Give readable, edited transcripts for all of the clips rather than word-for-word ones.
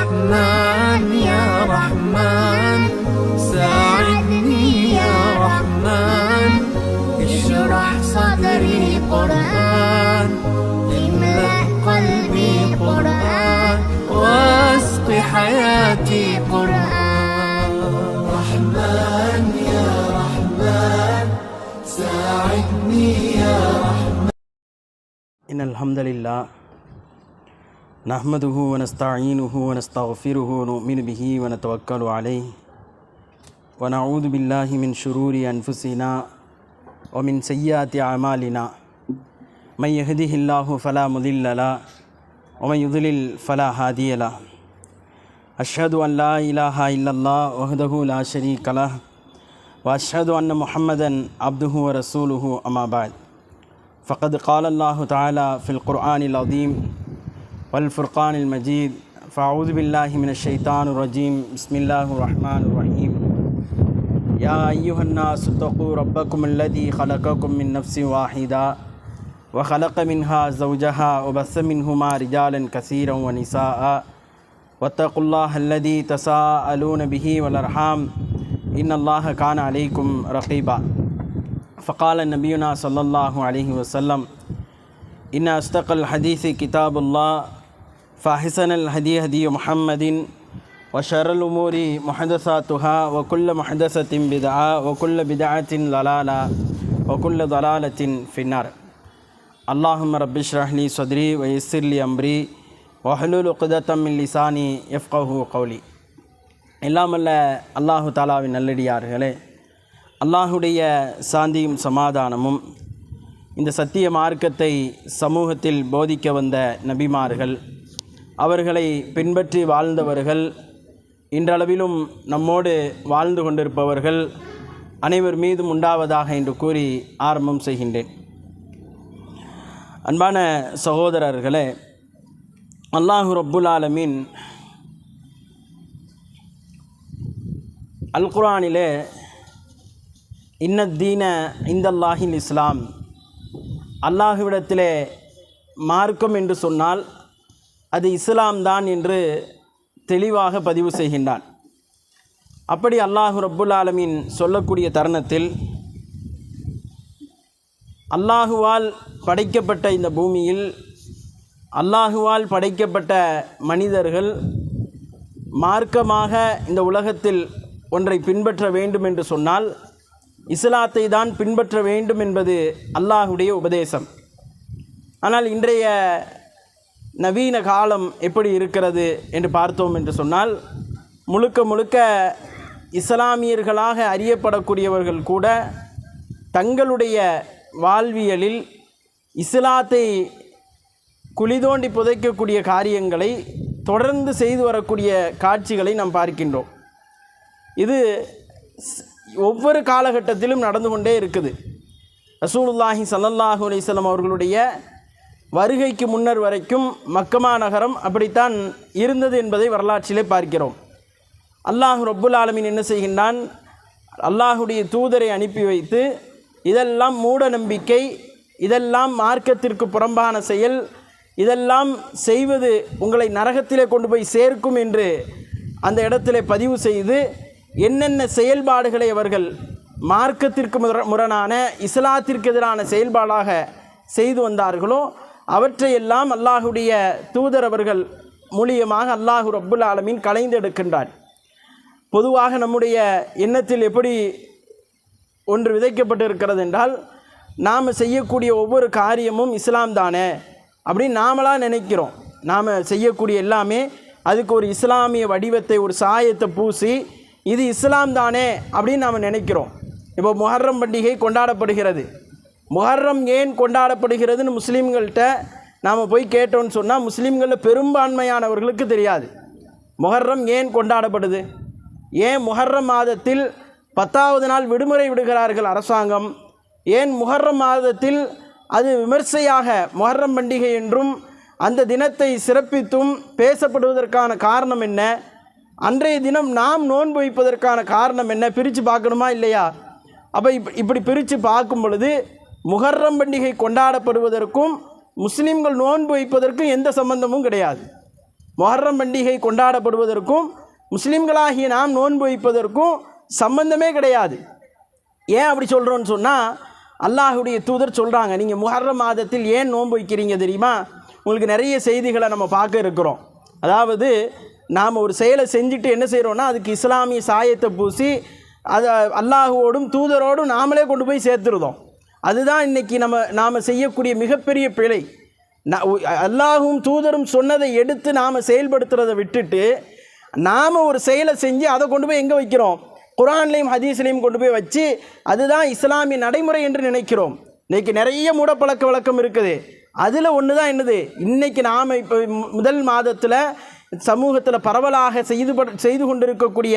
رحمن يا رحمن ساعدني يا رحمن اشرح صدري قرآن املأ قلبي قرآن واسق حياتي قرآن رحمن يا رحمن ساعدني يا رحمن إن الحمد لله نحمده ونستعينه ونستغفره ونؤمن به ونتوكل عليه ونعوذ بالله من شرور أنفسنا ومن سيئات أعمالنا من يهده الله فلا مضل له ومن يضلل فلا هادي له أشهد أن لا إله إلا الله وحده لا شريك له وأشهد أن محمدا عبده ورسوله أما بعد فقد قال الله تعالى في القرآن العظيم والفرقان المجيد فأعوذ بالله من الشيطان الرجيم بسم الله الرحمن الرحيم يا أيها الناس اتقوا ربكم الذي خلقكم من نفس واحدة وخلق منها زوجها وبث منهما رجالا كثيرا ونساء واتقوا الله الذي تساءلون به والأرحام إن الله كان عليكم رقيبا فقال نبينا صلى الله عليه وسلم إن أصدق الحديث كتاب الله فأحسن الهدي هدي محمد وشر الأمور محدثاتها وكل محدثة بدعة وكل بدعة ضلالة وكل ضلالة في النار اللهم رب اشرح لي صدري ويسر لي أمري واحلل عقدة من لساني يفقهوا قولي எல்லாம் அல்ல அல்லாஹு தாலாவின் நல்லடியார்களே, அல்லாஹுடைய சாந்தியும் சமாதானமும் இந்த சத்திய மார்க்கத்தை சமூகத்தில் போதிக்க வந்த நபிமார்கள், அவர்களை பின்பற்றி வாழ்ந்தவர்கள், இன்றளவிலும் நம்மோடு வாழ்ந்து கொண்டிருப்பவர்கள் அனைவர் மீதும் உண்டாவதாக என்று கூறி ஆரம்பம் செய்கின்றேன். அன்பான சகோதரர்களே, அல்லாஹு ரப்புல் ஆலமீன் அல் குர்ஆனிலே இன்னத்தீன இந்தல்லாஹில் இஸ்லாம், அல்லாஹுவிடத்திலே மார்க்கம் என்று சொன்னால் அது இஸ்லாம் தான் என்று தெளிவாக பதிவு செய்கின்றான். அப்படி அல்லாஹு ரப்புல் ஆலமீன் சொல்லக்கூடிய தருணத்தில் அல்லாஹுவால் படைக்கப்பட்ட இந்த பூமியில் அல்லாஹுவால் படைக்கப்பட்ட மனிதர்கள் மார்க்கமாக இந்த உலகத்தில் ஒன்றை பின்பற்ற வேண்டும் என்று சொன்னால் இஸ்லாத்தை தான் பின்பற்ற வேண்டும் என்பது அல்லாஹுடைய உபதேசம். ஆனால் இன்றைய நவீன காலம் எப்படி இருக்கிறது என்று பார்த்தோம் என்று சொன்னால், முழுக்க முழுக்க இஸ்லாமியர்களாக அறியப்படக்கூடியவர்கள் கூட தங்களுடைய வாழ்வியலில் இஸ்லாத்தை குழிதோண்டி புதைக்கக்கூடிய காரியங்களை தொடர்ந்து செய்து வரக்கூடிய காட்சிகளை நாம் பார்க்கின்றோம். இது ஒவ்வொரு காலகட்டத்திலும் நடந்து கொண்டே இருக்குது. ரசூலுல்லாஹி ஸல்லல்லாஹு அலைஹி வஸல்லம் அவர்களுடைய வருகைக்கு முன்னர் வரைக்கும் மக்கமா நகரம் அப்படித்தான் இருந்தது என்பதை வரலாற்றிலே பார்க்கிறோம். அல்லாஹ் ரப்புல் ஆலமீன் என்ன செய்கின்றான்? அல்லாஹுடைய தூதரை அனுப்பி வைத்து இதெல்லாம் மூட நம்பிக்கை, இதெல்லாம் மார்க்கத்திற்கு புறம்பான செயல், இதெல்லாம் செய்வது உங்களை நரகத்திலே கொண்டு போய் சேர்க்கும் என்று அந்த இடத்திலே பதிவு செய்து என்னென்ன செயல்பாடுகளை அவர்கள் மார்க்கத்திற்கு முரணான இஸ்லாத்திற்கு எதிரான செயல்பாடாக செய்து வந்தார்களோ அவற்றையெல்லாம் அல்லாஹுடைய தூதர் அவர்கள் மூலியமாக அல்லாஹு ரப்புல் ஆலமீன் களைந்தெடுக்கின்றார். பொதுவாக நம்முடைய எண்ணத்தில் எப்படி ஒன்று விதைக்கப்பட்டு இருக்கிறது என்றால், நாம் செய்யக்கூடிய ஒவ்வொரு காரியமும் இஸ்லாம் தானே அப்படின்னு நாமளாக நினைக்கிறோம். நாம் செய்யக்கூடிய எல்லாமே அதுக்கு ஒரு இஸ்லாமிய வடிவத்தை, ஒரு சாயத்தை பூசி இது இஸ்லாம் தானே அப்படின்னு நாம் நினைக்கிறோம். இப்போ முஹர்ரம் பண்டிகை கொண்டாடப்படுகிறது. முஹர்ரம் ஏன் கொண்டாடப்படுகிறதுன்னு முஸ்லீம்கள்கிட்ட நாம் போய் கேட்டோன்னு சொன்னால் முஸ்லீம்களில் பெரும்பான்மையானவர்களுக்கு தெரியாது. முஹர்ரம் ஏன் கொண்டாடப்படுது, ஏன் முஹர்ரம் மாதத்தில் 10வது நாள் விடுமுறை விடுகிறார்கள் அரசாங்கம், ஏன் முஹர்ரம் மாதத்தில் அது விமர்சையாக முஹர்ரம் பண்டிகை என்றும் அந்த தினத்தை சிறப்பித்தும் பேசப்படுவதற்கான காரணம் என்ன, அன்றைய தினம் நாம் நோன்பு வைப்பதற்கான காரணம் என்ன, பிரித்து பார்க்கணுமா இல்லையா? அப்போ இப்படி பிரித்து பார்க்கும் பொழுது முஹர்ரம் பண்டிகை கொண்டாடப்படுவதற்கும் முஸ்லீம்கள் நோன்பு வைப்பதற்கும் எந்த சம்பந்தமும் கிடையாது. முஹர்ரம் பண்டிகை கொண்டாடப்படுவதற்கும் முஸ்லீம்களாகிய நாம் நோன்பு வைப்பதற்கும் சம்பந்தமே கிடையாது. ஏன் அப்படி சொல்கிறோன்னு சொன்னால், அல்லாஹுடைய தூதர் சொல்கிறாங்க, நீங்கள் முஹர்ரம் மாதத்தில் ஏன் நோன்பு வைக்கிறீங்க தெரியுமா? உங்களுக்கு நிறைய செய்திகளை நம்ம பார்க்க இருக்கிறோம். அதாவது நாம் ஒரு செயலை செஞ்சுட்டு என்ன செய்கிறோன்னா, அதுக்கு இஸ்லாமிய சாயத்தை பூசி அதை அல்லாஹுவோடும் தூதரோடும் நாமளே கொண்டு போய் சேர்த்துருதோம். அதுதான் இன்றைக்கி நாம் செய்யக்கூடிய மிகப்பெரிய பிழை. அல்லாஹும் தூதரும் சொன்னதை எடுத்து நாம் செயல்படுத்துகிறத விட்டுட்டு நாம் ஒரு செயலை செஞ்சு அதை கொண்டு போய் எங்கே வைக்கிறோம்? குர்ஆன்லையும் ஹதீஸ்லையும் கொண்டு போய் வச்சு அதுதான் இஸ்லாமிய நடைமுறை என்று நினைக்கிறோம். இன்றைக்கி நிறைய மூடப்பழக்க வழக்கம் இருக்குது. அதில் ஒன்று தான் என்னது, இன்றைக்கி நாம் இப்போ முதல் மாதத்தில் சமூகத்தில் பரவலாக செய்து கொண்டிருக்கக்கூடிய,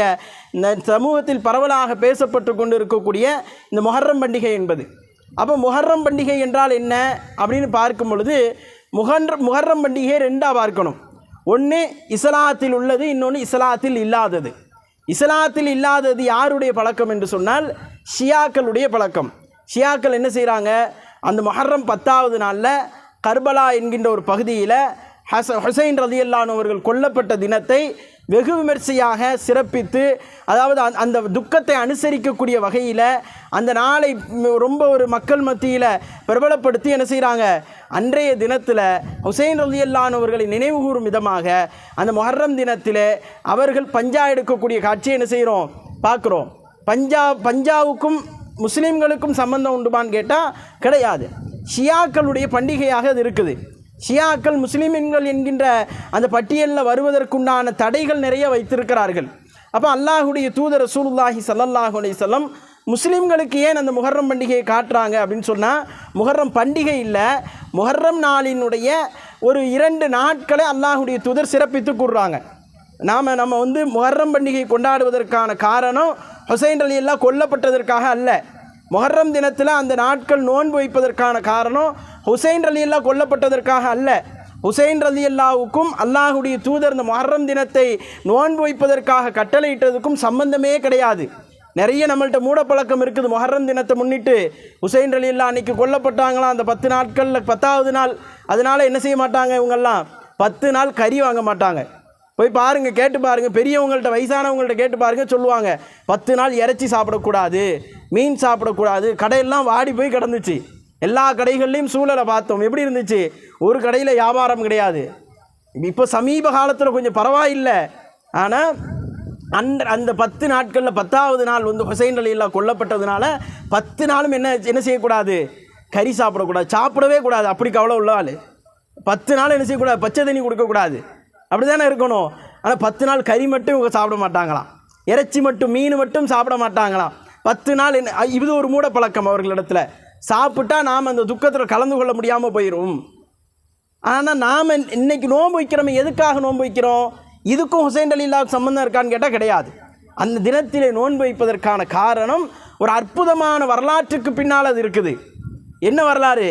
இந்த சமூகத்தில் பரவலாக பேசப்பட்டு கொண்டு இருக்கக்கூடிய இந்த முஹர்ரம் பண்டிகை என்பது. அப்போ முஹர்ரம் பண்டிகை என்றால் என்ன அப்படின்னு பார்க்கும் பொழுது, முஹர்ரம் பண்டிகையை ரெண்டாக பார்க்கணும். ஒன்று இஸ்லாத்தில் உள்ளது, இன்னொன்று இஸ்லாத்தில் இல்லாதது. இஸ்லாத்தில் இல்லாதது யாருடைய பழக்கம் என்று சொன்னால் ஷியாக்களுடைய பழக்கம். ஷியாக்கள் என்ன செய்கிறாங்க, அந்த முஹர்ரம் 10வது நாளில் கர்பலா என்கின்ற ஒரு பகுதியில் ஹுசைன் ரலியல்லாஹு அன்ஹு அவர்கள் கொல்லப்பட்ட தினத்தை வெகு விமர்சையாக சிறப்பித்து, அதாவது அந்த துக்கத்தை அனுசரிக்கக்கூடிய வகையில் அந்த நாளை ரொம்ப ஒரு மக்கள் மத்தியில் பிரபலப்படுத்தி என்ன செய்கிறாங்க, அன்றைய தினத்தில் ஹுசைன் ரலியல்லாஹு அன்ஹு அவர்களை நினைவு கூறும் விதமாக அந்த முஹர்ரம் தினத்தில் அவர்கள் பஞ்சா எடுக்கக்கூடிய காட்சியை என்ன செய்கிறோம், பார்க்குறோம். பஞ்சாவுக்கும் முஸ்லீம்களுக்கும் சம்பந்தம் உண்டுமான்னு கேட்டால் கிடையாது. ஷியாக்களுடைய பண்டிகையாக அது இருக்குது. ஷியாக்கள் முஸ்லிம்கள் என்கின்ற அந்த பட்டியலில் வருவதற்குண்டான தடைகள் நிறைய வைத்திருக்கிறார்கள். அப்போ அல்லாஹுடைய தூதர் ரசூலுல்லாஹி ஸல்லல்லாஹு அலைஹி வஸல்லம் முஸ்லீம்களுக்கு ஏன் அந்த முஹர்ரம் பண்டிகையை காட்டுறாங்க அப்படின்னு சொன்னால், முஹர்ரம் பண்டிகை இல்லை, முஹர்ரம் நாளினுடைய ஒரு 2 நாட்களை அல்லாஹுடைய தூதர் சிறப்பித்து கூறுறாங்க. நம்ம வந்து முஹர்ரம் பண்டிகை கொண்டாடுவதற்கான காரணம் ஹுசைன் ரலியல்லாஹு கொல்லப்பட்டதற்காக அல்ல. முஹர்ரம் தினத்தில் அந்த நாட்கள் நோன்பு வைப்பதற்கான காரணம் ஹுசைன் ரலியல்லாஹு கொல்லப்பட்டதற்காக அல்ல. ஹுசைன் ரலியல்லாஹுக்கும் அல்லாஹுடைய தூதர் இந்த முஹர்ரம் தினத்தை நோன்பு வைப்பதற்காக கட்டளையிட்டதுக்கும் சம்பந்தமே கிடையாது. நிறைய நம்மள்கிட்ட மூடப்பழக்கம் இருக்குது. முஹர்ரம் தினத்தை முன்னிட்டு ஹுசைன் ரலியல்லாஹு அன்றைக்கி கொல்லப்பட்டாங்களாம், அந்த 10 நாட்களில் 10வது நாள். அதனால் என்ன செய்ய மாட்டாங்க, இவங்கெல்லாம் 10 நாள் கறி வாங்க மாட்டாங்க. போய் பாருங்கள், கேட்டு பாருங்கள், பெரியவங்கள்ட்ட வயசானவங்கள்ட்ட கேட்டு பாருங்கள், சொல்லுவாங்க 10 நாள் இறைச்சி சாப்பிடக்கூடாது, மீன் சாப்பிடக்கூடாது. கடையெல்லாம் வாடி போய் கிடந்துச்சு. எல்லா கடைகள்லையும் சூழலை பார்த்தோம். எப்படி இருந்துச்சு? ஒரு கடையில் வியாபாரம் கிடையாது. இப்போ சமீப காலத்தில் கொஞ்சம் பரவாயில்லை. ஆனால் அந்த 10 நாட்களில் 10வது நாள் வந்து ஹுசைன் ரலியல்லாஹு கொல்லப்பட்டதுனால 10 நாளும் என்ன செய்யக்கூடாது, கறி சாப்பிடக்கூடாது, சாப்பிடவே கூடாது. அப்படி கவலை உள்ள ஆள் 10 நாள் என்ன செய்யக்கூடாது, பச்சை தண்ணி கொடுக்கக்கூடாது. அப்படி தானே இருக்கணும். ஆனால் 10 நாள் கறி மட்டும் இவங்க சாப்பிட மாட்டாங்களாம், இறைச்சி மட்டும் மீன் மட்டும் சாப்பிட மாட்டாங்களாம். 10 நாள் இது ஒரு மூட பழக்கம் அவர்களிடத்தில். சாப்பிட்டா நாம் அந்த துக்கத்தில் கலந்து கொள்ள முடியாமல் போயிடும். ஆனால் நாம் இன்னைக்கு நோன்பு வைக்கிறோம். எதுக்காக நோன்பு வைக்கிறோம்? இதுக்கும் ஹுசைன் ரலியல்லாஹு சம்பந்தம் இருக்கான்னு கேட்டால் கிடையாது. அந்த தினத்திலே நோன்பு வைப்பதற்கான காரணம் ஒரு அற்புதமான வரலாற்றுக்கு பின்னால் அது இருக்குது. என்ன வரலாறு?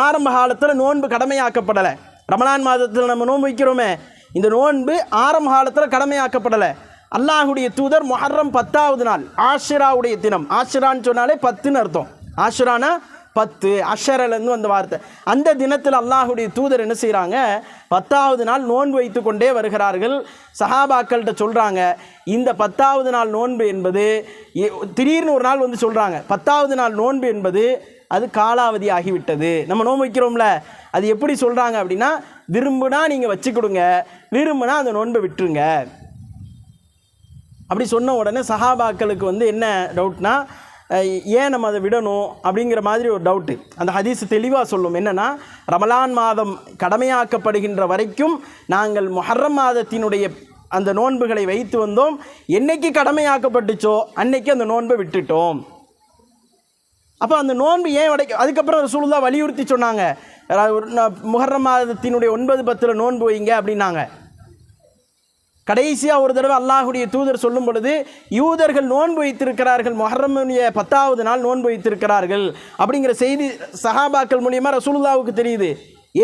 ஆரம்ப காலத்தில் நோன்பு கடமையாக்கப்படலை. ரமலான் மாதத்தில் நம்ம நோன்பு வைக்கிறோமே, இந்த நோன்பு ஆரம்ப காலத்தில் கடமையாக்கப்படலை. அல்லாஹுடைய தூதர் முஹர்ரம் 10வது நாள் ஆஷிராவுடைய தினம், ஆஷிரான்னு சொன்னாலே 10ன்னு அர்த்தம். ஆஷிரானா 10, அஷரலேருந்து வந்த வார்த்தை. அந்த தினத்தில் அல்லாஹுடைய தூதர் என்ன செய்கிறாங்க, 10வது நாள் நோன்பு வைத்து கொண்டே வருகிறார்கள். சஹாபாக்கள்கிட்ட சொல்கிறாங்க, இந்த 10வது நாள் நோன்பு என்பது, திடீர்னு ஒரு நாள் வந்து சொல்கிறாங்க 10வது நாள் நோன்பு என்பது அது காலாவதி ஆகிவிட்டது. நம்ம நோன்பு வைக்கிறோம்ல, அது எப்படி சொல்கிறாங்க அப்படின்னா, விரும்புனா நீங்கள் வச்சு கொடுங்க, விரும்புனா அந்த நோன்பை விட்டுருங்க. அப்படி சொன்ன உடனே சஹாபாக்களுக்கு வந்து என்ன டவுட்னா, ஏன் நம்ம அதை விடணும் அப்படிங்கிற மாதிரி ஒரு டவுட்டு. அந்த ஹதீஸ் தெளிவாக சொல்லும். என்னென்னா, ரமலான் மாதம் கடமையாக்கப்படுகின்ற வரைக்கும் நாங்கள் முஹர்ரம் மாதத்தினுடைய அந்த நோன்புகளை வைத்து வந்தோம். என்னைக்கு கடமையாக்கப்பட்டுச்சோ அன்னைக்கு அந்த நோன்பை விட்டுட்டோம். அப்போ அந்த நோன்பு ஏன் அதுக்கப்புறம் ரசூலுல்லாஹ் வலியுறுத்தி சொன்னாங்க, முஹர்ரம் மாதத்தினுடைய 9-10 நோன்பு வைங்க அப்படின்னாங்க. கடைசியாக ஒரு தடவை அல்லாஹுடைய தூதர் சொல்லும் பொழுது, யூதர்கள் நோன்பு வைத்திருக்கிறார்கள், முஹர்ரமுடைய 10வது நாள் நோன்பு வைத்திருக்கிறார்கள் அப்படிங்கிற செய்தி சஹாபாக்கள் மூலியமாக ரசூலுல்லாஹுக்கு தெரியுது.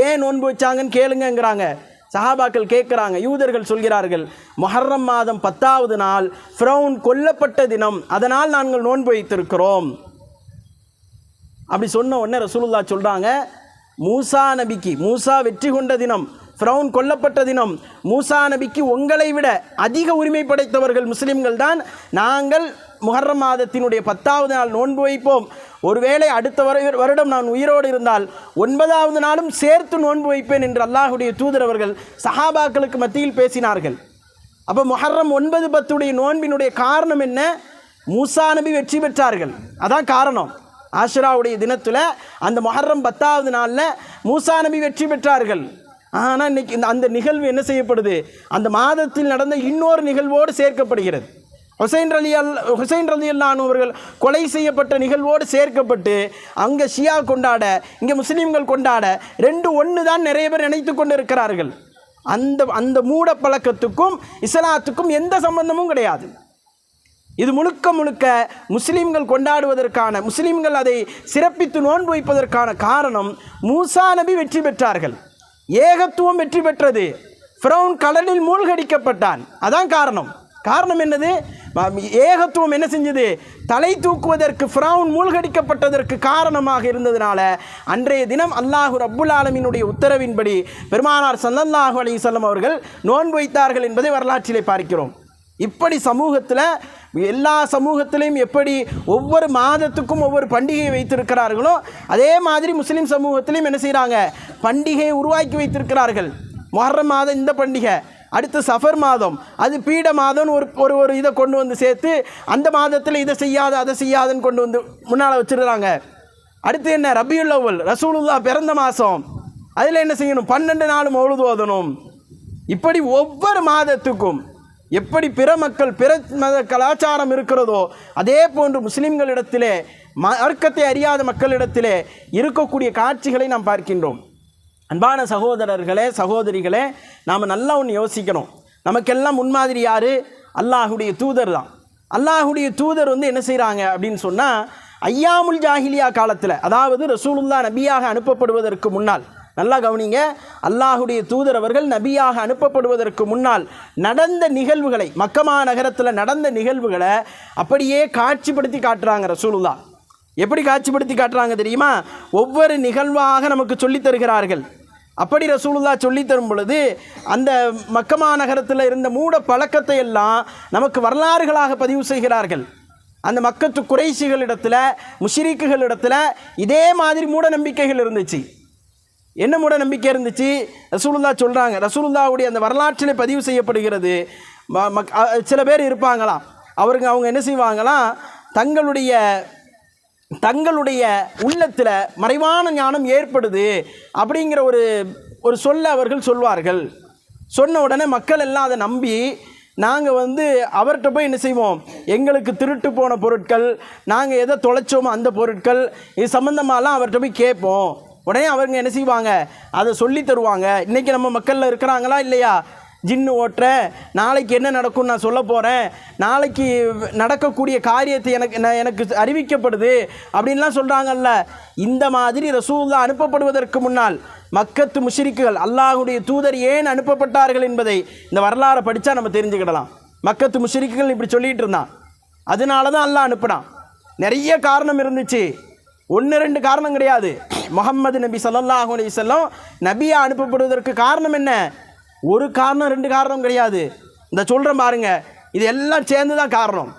ஏன் நோன்பு வச்சாங்கன்னு கேளுங்கிறாங்க. சஹாபாக்கள் கேட்குறாங்க. யூதர்கள் சொல்கிறார்கள், முஹர்ரம் மாதம் 10வது நாள் ஃபிரௌன் கொல்லப்பட்ட தினம், அதனால் நாங்கள் நோன்பு வைத்திருக்கிறோம். அப்படி சொன்ன உடனே ரசூலுல்லாஹ் சொல்கிறாங்க, மூசா நபிக்கு, மூசா வெற்றி கொண்ட தினம், ஃபிரௌன் கொல்லப்பட்ட தினம் மூசா நபிக்கு உங்களை விட அதிக உரிமை படைத்தவர்கள் முஸ்லிம்கள் தான். நாங்கள் முஹர்ரம் மாதத்தினுடைய 10வது நாள் நோன்பு வைப்போம். ஒருவேளை அடுத்த வருடம் நான் உயிரோடு இருந்தால் 9வது நாளும் சேர்த்து நோன்பு வைப்பேன் என்று அல்லாஹுடைய தூதர் அவர்கள் சஹாபாக்களுக்கு மத்தியில் பேசினார்கள். அப்போ முஹர்ரம் 9, 10 நோன்பினுடைய காரணம் என்ன? மூசா நபி வெற்றி பெற்றார்கள், அதான் காரணம். ஆஷுராவுடைய தினத்தில் அந்த முஹர்ரம் 10வது நாளில் மூசா நபி வெற்றி பெற்றார்கள். ஆனால் இன்னைக்கு அந்த நிகழ்வு என்ன செய்யப்படுது? அந்த மாதத்தில் நடந்த இன்னொரு நிகழ்வோடு சேர்க்கப்படுகிறது. ஹுசைன் ரலியல்லாஹு அவர்கள் கொலை செய்யப்பட்ட நிகழ்வோடு சேர்க்கப்பட்டு அங்கே ஷியா கொண்டாட, இங்கே முஸ்லீம்கள் கொண்டாட 2 ஒன்று தான் நிறைய பேர் நினைத்து கொண்டு இருக்கிறார்கள். அந்த மூட பழக்கத்துக்கும் இஸ்லாத்துக்கும் எந்த சம்பந்தமும் கிடையாது. இது முழுக்க முழுக்க முஸ்லீம்கள் கொண்டாடுவதற்கான, முஸ்லீம்கள் அதை சிறப்பித்து நோன்பு வைப்பதற்கான காரணம் மூசா நபி வெற்றி பெற்றார்கள், ஏகத்துவம் வெற்றி பெற்றது, ஃபிரௌன் கடலில் மூழ்கடிக்கப்பட்டான், அதான் காரணம். காரணம் என்னது? ஏகத்துவம் என்ன செஞ்சது? தலை தூக்குவதற்கு, ஃபிரௌன் மூழ்கடிக்கப்பட்டதற்கு காரணமாக இருந்ததுனால அன்றைய தினம் அல்லாஹு ரப்புல் ஆலமீனுடைய உத்தரவின்படி பெருமானார் ஸல்லல்லாஹு அலைஹி வஸல்லம் அவர்கள் நோன்பு வைத்தார்கள் என்பதை வரலாற்றிலே பார்க்கிறோம். இப்படி சமூகத்தில், எல்லா சமூகத்திலையும் எப்படி ஒவ்வொரு மாதத்துக்கும் ஒவ்வொரு பண்டிகையை வைத்திருக்கிறார்களோ அதே மாதிரி முஸ்லீம் சமூகத்திலையும் என்ன செய்கிறாங்க? பண்டிகையை உருவாக்கி வைத்திருக்கிறார்கள். முஹர்ரம் மாதம் இந்த பண்டிகை, அடுத்து சஃபர் மாதம், அது பீட மாதம்னு ஒரு இதை கொண்டு வந்து சேர்த்து அந்த மாதத்தில் இதை செய்யாத அதை செய்யாதுன்னு கொண்டு வந்து முன்னால் வச்சுருக்கிறாங்க. அடுத்து என்ன? ரபியுல் அவ்வல், ரசூலுல்லாஹ் பிறந்த மாதம், அதில் என்ன செய்யணும்? 12 நாள் மௌலூத் ஓதணும். இப்படி ஒவ்வொரு மாதத்துக்கும் எப்படி பிற மக்கள், பிற மத கலாச்சாரம் இருக்கிறதோ அதே போன்று முஸ்லிம்களிடத்திலே, மார்க்கத்தை அறியாத மக்களிடத்திலே இருக்கக்கூடிய காட்சிகளை நாம் பார்க்கின்றோம். அன்பான சகோதரர்களே, சகோதரிகளே, நாம் நல்லா ஒன்று யோசிக்கணும். நமக்கெல்லாம் முன்மாதிரி யார்? அல்லாஹுடைய தூதர் தான். அல்லாஹுடைய தூதர் வந்து என்ன செய்கிறாங்க அப்படின்னு சொன்னால், ஐயாமுல் ஜாஹிலியா காலத்தில், அதாவது ரசூலுல்லாஹ் நபியாக அனுப்பப்படுவதற்கு முன்னால், நல்லா கவனிங்க, அல்லாஹுடைய தூதர் அவர்கள் நபியாக அனுப்பப்படுவதற்கு முன்னால் நடந்த நிகழ்வுகளை, மக்கமா நகரத்தில் நடந்த நிகழ்வுகளை அப்படியே காட்சிப்படுத்தி காட்டுறாங்க ரசூலுல்லாஹ். எப்படி காட்சிப்படுத்தி காட்டுறாங்க தெரியுமா? ஒவ்வொரு நிகழ்வாக நமக்கு சொல்லித் தருகிறார்கள். அப்படி ரசூலுல்லாஹ் சொல்லித் தரும் பொழுது அந்த மக்கமா நகரத்தில் இருந்த மூட பழக்கத்தை எல்லாம் நமக்கு வரலாறுகளாக பதிவு செய்கிறார்கள். அந்த மக்கத்து குறைஷிகளிடத்தில், முஷ்ரிக்குகளிடத்தில் இதே மாதிரி மூட நம்பிக்கைகள் இருந்துச்சு. என்ன மூட நம்பிக்கை இருந்துச்சு? ரசூலுல்லாஹ் சொல்கிறாங்க, ரசூலுல்லாஹ்வுடைய அந்த வரலாற்றில் பதிவு செய்யப்படுகிறது. சில பேர் இருப்பாங்களாம், அவங்க என்ன செய்வாங்களாம், தங்களுடைய உள்ளத்தில் மறைவான ஞானம் ஏற்படுது அப்படிங்கிற ஒரு சொல்ல அவர்கள் சொல்வார்கள். சொன்ன உடனே மக்கள் எல்லாம் அதை நம்பி நாங்கள் வந்து அவர்கிட்ட போய் என்ன செய்வோம், எங்களுக்கு திருட்டு போன பொருட்கள், நாங்கள் எதை தொலைச்சோமோ அந்த பொருட்கள், இது சம்மந்தமாலாம் அவர்கிட்ட போய் கேட்போம். உடனே அவங்க என்ன செய்வாங்க? அதை சொல்லி தருவாங்க. இன்றைக்கி நம்ம மக்களில் இருக்கிறாங்களா இல்லையா? ஜின்னு ஓட்டுறேன், நாளைக்கு என்ன நடக்கும் நான் சொல்ல போகிறேன், நாளைக்கு நடக்கக்கூடிய காரியத்தை எனக்கு அறிவிக்கப்படுது அப்படின்லாம் சொல்கிறாங்கல்ல. இந்த மாதிரி ரசூலுல்லாஹ் அனுப்பப்படுவதற்கு முன்னால் மக்கத்து முஷ்ரிக்குகள் அல்லாஹுடைய தூதர் ஏன் அனுப்பப்பட்டார்கள் என்பதை இந்த வரலாறை படித்தா நம்ம தெரிஞ்சுக்கிடலாம். மக்கத்து முஷ்ரிக்குகள் இப்படி சொல்லிகிட்டு இருந்தான், அதனால தான் அல்லாஹ் அனுப்பினான். நிறைய காரணம் இருந்துச்சு, 1-2 காரணம் கிடையாது. முஹம்மது நபி ஸல்லல்லாஹு அலைஹி வஸல்லம் நபியா அனுப்பப்படுவதற்கு காரணம் என்ன? ஒரு காரணம் 2 காரணம் கிடையாது. இந்த சொல்கிறேன் பாருங்க, இது எல்லாம் சேர்ந்து தான் காரணம்.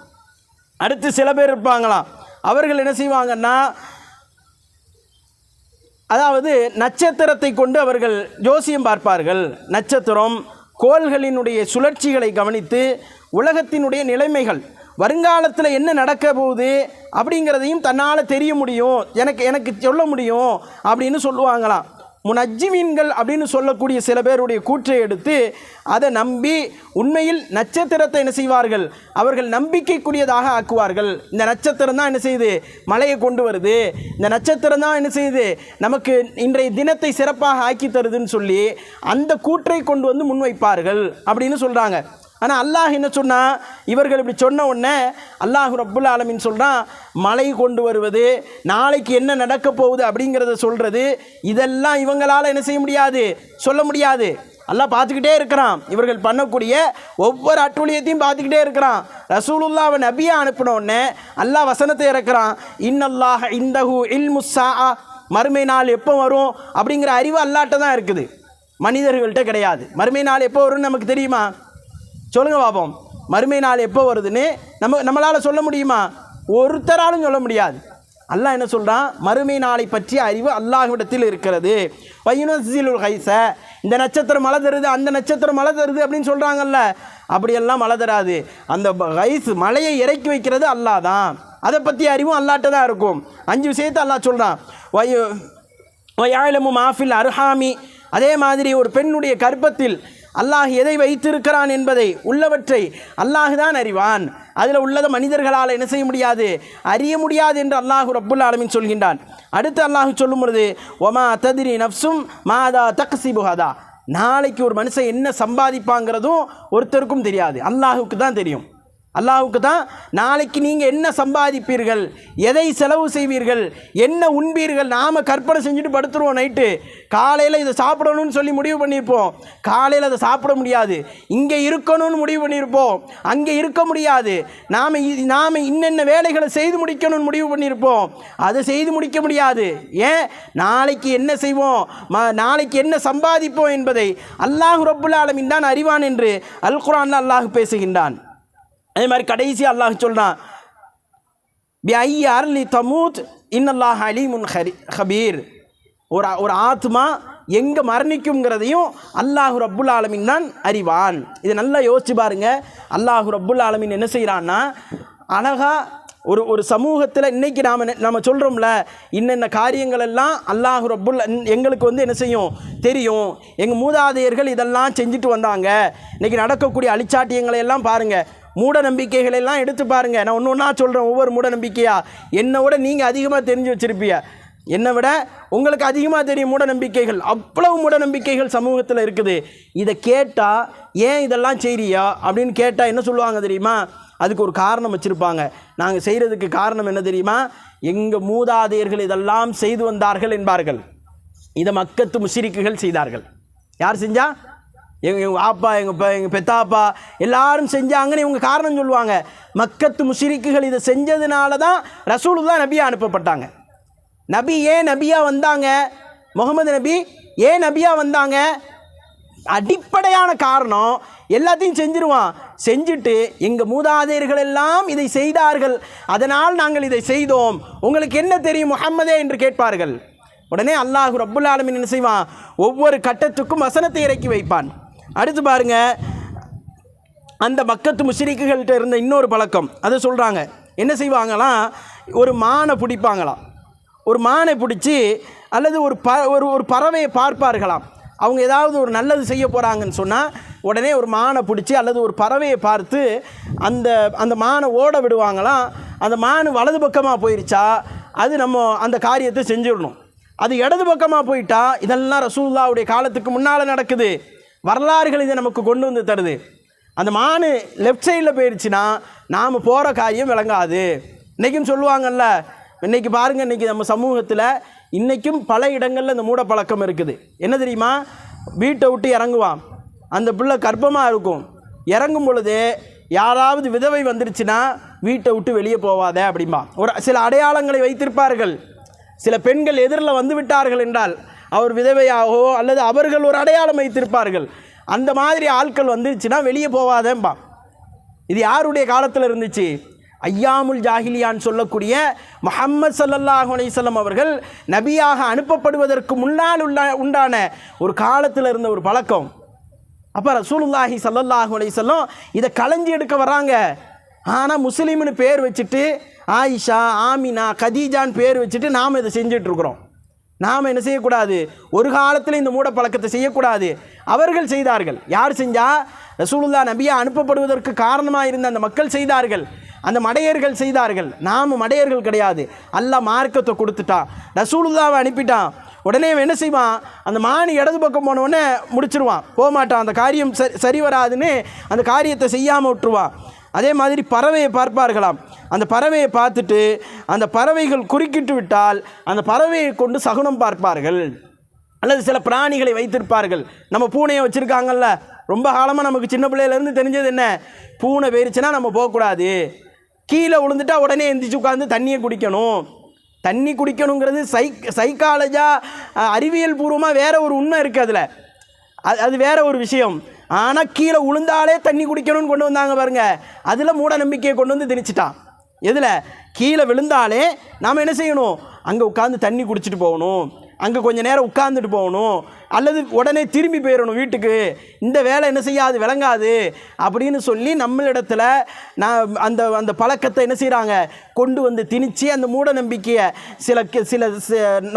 அடுத்து சில பேர் இருப்பாங்களாம், அவர்கள் என்ன செய்வாங்கன்னா, அதாவது நட்சத்திரத்தை கொண்டு அவர்கள் ஜோசியம் பார்ப்பார்கள். நட்சத்திரம், கோள்களினுடைய சுழற்சிகளை கவனித்து உலகத்தினுடைய நிலைமைகள், வருங்காலத்தில் என்ன நடக்க போகுது அப்படிங்கிறதையும் தன்னால் தெரிய முடியும், எனக்கு சொல்ல முடியும் அப்படின்னு சொல்லுவாங்களாம். முனஜ்ஜிமீன்கள் அப்படின்னு சொல்லக்கூடிய சில பேருடைய கூற்றை எடுத்து அதை நம்பி உண்மையில் நட்சத்திரத்தை என்ன செய்வார்கள்? அவர்கள் நம்பிக்கைக்குரியதாக ஆக்குவார்கள். இந்த நட்சத்திரம் தான் என்ன செய்யுது? மழையை கொண்டு வருது. இந்த நட்சத்திரம் தான் என்ன செய்யுது? நமக்கு இன்றைய தினத்தை சிறப்பாக ஆக்கி தருதுன்னு சொல்லி அந்த கூற்றை கொண்டு வந்து முன்வைப்பார்கள் அப்படின்னு சொல்கிறாங்க. ஆனால் அல்லாஹ் என்ன சொன்னால், இவர்கள் இப்படி சொன்ன உடனே அல்லாஹ் ரப்புல் ஆலமீன் சொல்கிறான், மழை கொண்டு வருவது, நாளைக்கு என்ன நடக்க போகுது அப்படிங்கிறத சொல்கிறது, இதெல்லாம் இவங்களால் என்ன செய்ய முடியாது, சொல்ல முடியாது. அல்லாஹ் பார்த்துக்கிட்டே இருக்கிறான், இவர்கள் பண்ணக்கூடிய ஒவ்வொரு அட்டுழியத்தையும் பார்த்துக்கிட்டே இருக்கிறான். ரசூலுல்லாஹ்வை நபியா அனுப்பின உடனே அல்லாஹ் வசனத்தை இறக்குறான், இன்னல்லாஹ இந்தஹு இல்முஸ்ஸா, மறுமை நாள் எப்போ வரும் அப்படிங்கிற அறிவு அல்லாஹ்ட்ட தான் இருக்குது. மனிதர்கள்ட்ட கிடையாது. மறுமை நாள் எப்போ வரும்னு நமக்கு தெரியுமா? சொல்லுங்கள் பார்ப்போம். மறுமை நாள் எப்போ வருதுன்னு நம்மளால் சொல்ல முடியுமா? ஒருத்தராலும் சொல்ல முடியாது. அல்லாஹ் என்ன சொல்கிறான்? மறுமை நாளை பற்றிய அறிவு அல்லாஹ்விடத்தில் இருக்கிறது. வயுனஸ்ஸிலுல் கைஸ, இந்த நட்சத்திரம் மழை தருது, அந்த நட்சத்திரம் மழை தருது அப்படின்னு சொல்கிறாங்கல்ல, அப்படியெல்லாம் மழை தராது. அந்த கைஸ் மழையை இறக்கி வைக்கிறது அல்லாஹ் தான். அதை பற்றி அறிவும் அல்லாஹ்ட்ட தான் இருக்கும். 5 விஷயத்தை அல்லாஹ் சொல்கிறான். வயலமு மாஃபில் அர்ஹாமி, அதே மாதிரி ஒரு பெண்ணுடைய கர்ப்பத்தில் அல்லாஹ் எதை வைத்திருக்கிறான் என்பதை, உள்ளவற்றை அல்லாஹ் தான் அறிவான். அதில் உள்ளதை மனிதர்களால் என்ன செய்ய முடியாது, அறிய முடியாது என்று அல்லாஹ் ரப்புல் ஆலமீன் சொல்கின்றான். அடுத்து அல்லாஹ் சொல்லும் பொழுது ஒமா தத்ரி நஃப்ஸும் மாதா தக்ஸிபு ஹதா, நாளைக்கு ஒரு மனுஷன் என்ன சம்பாதிப்பாங்கிறதும் ஒருத்தருக்கும் தெரியாது, அல்லாஹுக்கு தான் தெரியும். அல்லாஹுக்கு தான் நாளைக்கு நீங்கள் என்ன சம்பாதிப்பீர்கள், எதை செலவு செய்வீர்கள், என்ன உண்பீர்கள். நாம் கற்பனை செஞ்சுட்டு படுத்துருவோம். நைட்டு காலையில் இதை சாப்பிடணும்னு சொல்லி முடிவு பண்ணியிருப்போம். காலையில் அதை சாப்பிட முடியாது. இங்கே இருக்கணும்னு முடிவு பண்ணியிருப்போம், அங்கே இருக்க முடியாது. நாம் இன்னென்ன வேலைகளை செய்து முடிக்கணும்னு முடிவு பண்ணியிருப்போம், அதை செய்து முடிக்க முடியாது. ஏன்? நாளைக்கு என்ன செய்வோம், நாளைக்கு என்ன சம்பாதிப்போம் என்பதை அல்லாஹ் ரப்புல் ஆலமீன் தான் அறிவான் என்று அல் குர்ஆனில் அல்லாஹ் பேசுகின்றான். அதே மாதிரி கடைசி அல்லாஹ் சொல்கிறான், பி ஐ அர்லி தமூத் இன்னல்லாஹ் அலீமுன் ஹபீர். ஒரு ஆத்மா எங்கே மரணிக்குங்கிறதையும் அல்லாஹ் ரப்புல் ஆலமீன் தான் அறிவான். இதை நல்லா யோசிச்சு பாருங்க. அல்லாஹ் ரப்புல் ஆலமீன் என்ன செய்கிறான்னா, அழகா ஒரு சமூகத்தில் இன்றைக்கி நாம் சொல்கிறோம்ல, இன்னென்ன காரியங்கள் எல்லாம் அல்லாஹ் ரப்புல் எங்களுக்கு என்ன செய்யும் தெரியும். எங்கள் மூதாதையர்கள் இதெல்லாம் செஞ்சுட்டு வந்தாங்க. இன்றைக்கி நடக்கக்கூடிய அழிச்சாட்டியங்களை எல்லாம் பாருங்கள், மூட நம்பிக்கைகளை எல்லாம் எடுத்து பாருங்கள். நான் ஒன்று ஒன்றா சொல்கிறேன், ஒவ்வொரு மூட நம்பிக்கையா. என்னை விட நீங்கள் அதிகமாக தெரிஞ்சு வச்சுருப்பீங்க, என்னை விட உங்களுக்கு அதிகமாக தெரியும் மூட நம்பிக்கைகள். அவ்வளவு மூட நம்பிக்கைகள் சமூகத்தில் இருக்குது. இதை கேட்டால் ஏன் இதெல்லாம் செய்றியா அப்படின்னு கேட்டால் என்ன சொல்லுவாங்க தெரியுமா? அதுக்கு ஒரு காரணம் வச்சுருப்பாங்க. நாங்கள் செய்கிறதுக்கு காரணம் என்ன தெரியுமா? எங்கள் மூதாதையர்கள் இதெல்லாம் செய்து வந்தார்கள் என்பார்கள். இதை மக்கத்து முஷ்ரிக்குகள் செய்தார்கள். யார் செஞ்சா? எங்கள் ஆப்பா, எங்கள் பெத்தாப்பா எல்லாரும் செஞ்சாங்கன்னு இவங்க காரணம் சொல்லுவாங்க. மக்கத்து முஷ்ரிக்குகள் இதை செஞ்சதுனால தான் ரசூலுல்லாஹ் நபியாக அனுப்பப்பட்டாங்க. நபி ஏன் நபியாக வந்தாங்க? முகமது நபி ஏன் நபியாக வந்தாங்க? அடிப்படையான காரணம், எல்லாத்தையும் செஞ்சிருவான். செஞ்சுட்டு எங்கள் மூதாதையர்கள் எல்லாம் இதை செய்தார்கள், அதனால் நாங்கள் இதை செய்தோம், உங்களுக்கு என்ன தெரியும் முஹம்மதே என்று கேட்பார்கள். உடனே அல்லாஹ் ரப்புல் ஆலமீன் என்ன செய்வான்? ஒவ்வொரு கட்டத்துக்கும் வசனத்தை இறக்கி வைப்பான். அடுத்து பாருங்க, அந்த மக்கத்து முஷ்ரிக்குகள்கிட்ட இருந்த இன்னொரு பழக்கம், அதை சொல்கிறாங்க. என்ன செய்வாங்களாம்? ஒரு மானை பிடிப்பாங்களாம். ஒரு மானை பிடிச்சி அல்லது ஒரு பறவையை பார்ப்பார்களாம். அவங்க ஏதாவது ஒரு நல்லது செய்ய போகிறாங்கன்னு சொன்னால் உடனே ஒரு மானை பிடிச்சி அல்லது ஒரு பறவையை பார்த்து அந்த மானை ஓட விடுவாங்களாம். அந்த மான் வலது பக்கமாக போயிடுச்சா அது நம்ம அந்த காரியத்தை செஞ்சிடணும். அது இடது பக்கமாக போயிட்டா, இதெல்லாம் ரசூலுல்லாஹ்வுடைய காலத்துக்கு முன்னால் நடக்குது, வரலாறுகள் இதை நமக்கு கொண்டு வந்து தருது. அந்த மான் லெஃப்ட் சைடில் போயிடுச்சுன்னா நாம் போகிற காரியம் விளங்காது. இன்றைக்கும் சொல்லுவாங்கல்ல, இன்றைக்கி பாருங்கள், இன்றைக்கி நம்ம சமூகத்தில் இன்றைக்கும் பல இடங்களில் இந்த மூட பழக்கம் இருக்குது. என்ன தெரியுமா? வீட்டை விட்டு இறங்குவான், அந்த பிள்ளை கர்ப்பமாக இருக்கும். இறங்கும் பொழுது யாராவது விதவை வந்துருச்சுன்னா வீட்டை விட்டு வெளியே போவாத அப்படிம்பா. ஒரு சில அடையாளங்களை வைத்திருப்பார்கள். சில பெண்கள் எதிரில் வந்து விட்டார்கள் என்றால் அவர் விதவையாகவோ அல்லது அவர்கள் ஒரு அடையாளம் வைத்திருப்பார்கள். அந்த மாதிரி ஆட்கள் வந்துருச்சுன்னா வெளியே போவாதேம்பா. இது யாருடைய காலத்தில் இருந்துச்சு? ஐயாமுல் ஜாஹிலியான்னு சொல்லக்கூடிய முஹம்மது ஸல்லல்லாஹு அலைஹி வஸல்லம் அவர்கள் நபியாக அனுப்பப்படுவதற்கு முன்னால் உண்டான ஒரு காலத்தில் இருந்த ஒரு பழக்கம். அப்போ ரசூலுல்லாஹி ஸல்லல்லாஹு அலைஹி வஸல்லம் இதை களைஞ்சி எடுக்க வராங்க. ஆனால் முஸ்லீம்னு பேர் வச்சுட்டு ஆயிஷா, ஆமினா, கதீஜான்னு பேர் வச்சுட்டு நாம் இதை செஞ்சிட்ருக்குறோம். நாம் என்ன செய்யக்கூடாது? ஒரு காலத்தில் இந்த மூட பழக்கத்தை செய்யக்கூடாது. அவர்கள் செய்தார்கள். யார் செஞ்சா? ரசூலுல்லாஹ் நபியா அனுப்பப்படுவதற்கு காரணமாக இருந்த அந்த மக்கள் செய்தார்கள், அந்த மடையர்கள் செய்தார்கள். நாம் மடையர்கள் கிடையாது. அல்லாஹ் மார்க்கத்தை கொடுத்துட்டான், ரசூலுல்லாஹ்வை அனுப்பிட்டான். உடனே என்ன செய்வான்? அந்த மானி இடது பக்கம் போனவுடனே முடிச்சிருவான், போக மாட்டான். அந்த காரியம் சரி வராதுன்னு அந்த காரியத்தை செய்யாமல் விட்டுருவான். அதே மாதிரி பறவையை பார்ப்பார்களாம். அந்த பறவையை பார்த்துட்டு அந்த பறவைகள் குறுக்கிட்டு விட்டால் அந்த பறவையை கொண்டு சகுனம் பார்ப்பார்கள். அல்லது சில பிராணிகளை வைத்திருப்பார்கள். நம்ம பூனையை வச்சுருக்காங்கல்ல, ரொம்ப காலமாக நமக்கு சின்ன பிள்ளையிலேருந்து தெரிஞ்சது என்ன? பூனை போயிருச்சுன்னா நம்ம போகக்கூடாது, கீழே விழுந்துட்டா உடனே எந்திரிச்சு உட்காந்து தண்ணியை குடிக்கணும். தண்ணி குடிக்கணுங்கிறது சைக்காலஜா அறிவியல் பூர்வமாக வேறு ஒரு உண்மை இருக்குது. அதில் அது வேற ஒரு விஷயம். ஆனால் கீழே உளுந்தாலே தண்ணி குடிக்கணும்னு கொண்டு வந்தாங்க பாருங்க, அதில் மூட நம்பிக்கையை கொண்டு வந்து திணிச்சிட்டான். எதில்? கீழே விழுந்தாலே நாம் என்ன செய்யணும்? அங்கே உட்காந்து தண்ணி குடிச்சிட்டு போகணும், அங்கே கொஞ்சம் நேரம் உட்காந்துட்டு போகணும், அல்லது உடனே திரும்பி போயிடணும் வீட்டுக்கு, இந்த வேலை என்ன செய்யாது, விளங்காது அப்படின்னு சொல்லி நம்மளிடத்தில் அந்த அந்த பழக்கத்தை என்ன செய்கிறாங்க, கொண்டு வந்து திணிச்சு அந்த மூட நம்பிக்கையை சில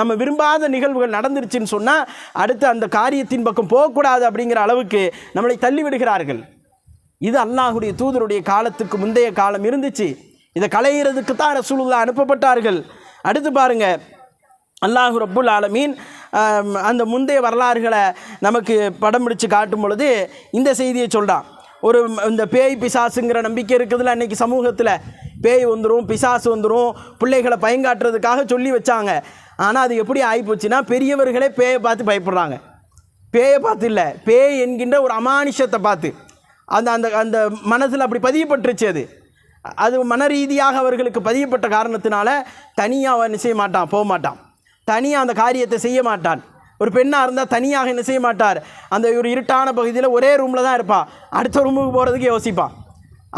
நம்ம விரும்பாத நிகழ்வுகள் நடந்துருச்சுன்னு சொன்னால் அடுத்து அந்த காரியத்தின் பக்கம் போகக்கூடாது அப்படிங்கிற அளவுக்கு நம்மளை தள்ளி விடுகிறார்கள். இது அல்லாஹுடைய தூதருடைய காலத்துக்கு முந்தைய காலம் இருந்துச்சு. இதை களையிறதுக்கு தான் ரசூலுல்லாஹ் அனுப்பப்பட்டார்கள். அடுத்து பாருங்க, அல்லாஹு ரப்புல் ஆலமீன் அந்த முந்தைய வரலாறுகளை நமக்கு படம் பிடிச்சு காட்டும் பொழுது இந்த செய்தியை சொல்கிறான். ஒரு இந்த பேய் பிசாசுங்கிற நம்பிக்கை இருக்குதுல்ல, அன்றைக்கி சமூகத்தில் பேய் வந்துடும், பிசாசு வந்துடும், பிள்ளைகளை பயங்காட்டுறதுக்காக சொல்லி வச்சாங்க. ஆனால் அது எப்படி ஆகிப்போச்சுன்னா, பெரியவர்களே பேயை பார்த்து பயப்படுறாங்க. பேயை பார்த்து இல்லை, பேய் என்கின்ற ஒரு அமானுஷத்தை பார்த்து அந்த அந்த அந்த மனசில் அப்படி பதியப்பட்டுருச்சு. அது மன ரீதியாக அவர்களுக்கு பதியப்பட்ட காரணத்தினால தனியாக என்ன செய்ய மாட்டான், போக மாட்டான், தனியாக அந்த காரியத்தை செய்ய மாட்டான். ஒரு பெண்ணாக இருந்தால் தனியாக என்ன செய்ய மாட்டார், அந்த ஒரு இருட்டான பகுதியில் ஒரே ரூமில் தான் இருப்பான், அடுத்த ரூமுக்கு போகிறதுக்கு யோசிப்பான்,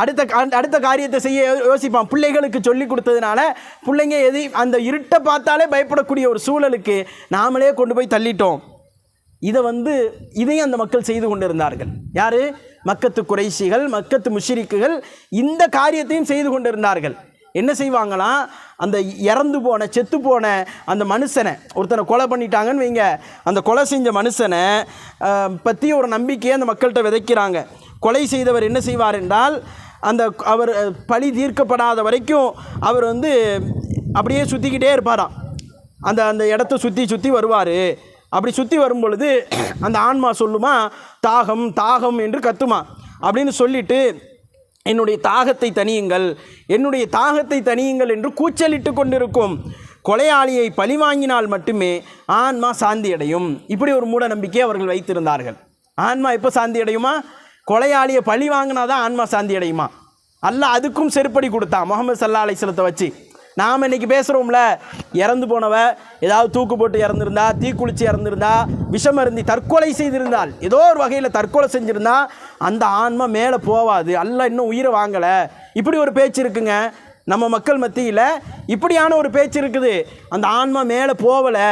அடுத்த காரியத்தை செய்ய யோசிப்பான். பிள்ளைகளுக்கு சொல்லி கொடுத்ததுனால பிள்ளைங்க அந்த இருட்டை பார்த்தாலே பயப்படக்கூடிய ஒரு சூழலுக்கு நாமளே கொண்டு போய் தள்ளிட்டோம். இதையும் அந்த மக்கள் செய்து கொண்டு இருந்தார்கள். யார்? மக்கத்து குறைஷிகள், மக்கத்து முஷ்ரிக்குகள் இந்த காரியத்தையும் செய்து கொண்டு இருந்தார்கள். என்ன செய்வாங்களாம், அந்த இறந்து போன செத்து போன அந்த மனுஷனை, ஒருத்தனை கொலை பண்ணிட்டாங்கன்னு வைங்க, அந்த கொலை செஞ்ச மனுஷனை பற்றி ஒரு நம்பிக்கையை அந்த மக்கள்கிட்ட விதைக்கிறாங்க. கொலை செய்தவர் என்ன செய்வார் என்றால், அவர் பழி தீர்க்கப்படாத வரைக்கும் அவர் அப்படியே சுற்றிக்கிட்டே இருப்பாராம். அந்த இடத்த சுற்றி வருவார். அப்படி சுற்றி வரும் பொழுது அந்த ஆன்மா சொல்லுமா, தாகம் தாகம் என்று கத்துமா. அப்படின்னு சொல்லிட்டு என்னுடைய தாகத்தை தணியுங்கள், என்னுடைய தாகத்தை தணியுங்கள் என்று கூச்சலிட்டு கொண்டிருக்கும். கொலையாளியை பழி வாங்கினால் மட்டுமே ஆன்மா சாந்தி அடையும். இப்படி ஒரு மூட நம்பிக்கை அவர்கள் வைத்திருந்தார்கள். ஆன்மா எப்போ சாந்தி அடையுமா? கொலையாளியை பழி வாங்கினாதான் ஆன்மா சாந்தி அடையுமா? அல்லாஹ் அதுக்கும் செருப்படி கொடுத்தான் முஹம்மது ஸல்லல்லாஹு அலைஹி வஸல்லத்தை வச்சு. நாம் இன்றைக்கி பேசுகிறோம்ல, இறந்து போனவ ஏதாவது தூக்கு போட்டு இறந்துருந்தா, தீக்குளிச்சு இறந்துருந்தா, விஷம் அருந்தி தற்கொலை செய்திருந்தால், ஏதோ ஒரு வகையில் தற்கொலை செஞ்சுருந்தா அந்த ஆன்மா மேலே போவாது, அல்லாஹ் இன்னும் உயிரை வாங்கலை. இப்படி ஒரு பேச்சு இருக்குங்க நம்ம மக்கள் மத்தியில். இப்படியான ஒரு பேச்சு இருக்குது, அந்த ஆன்மா மேலே போகலை,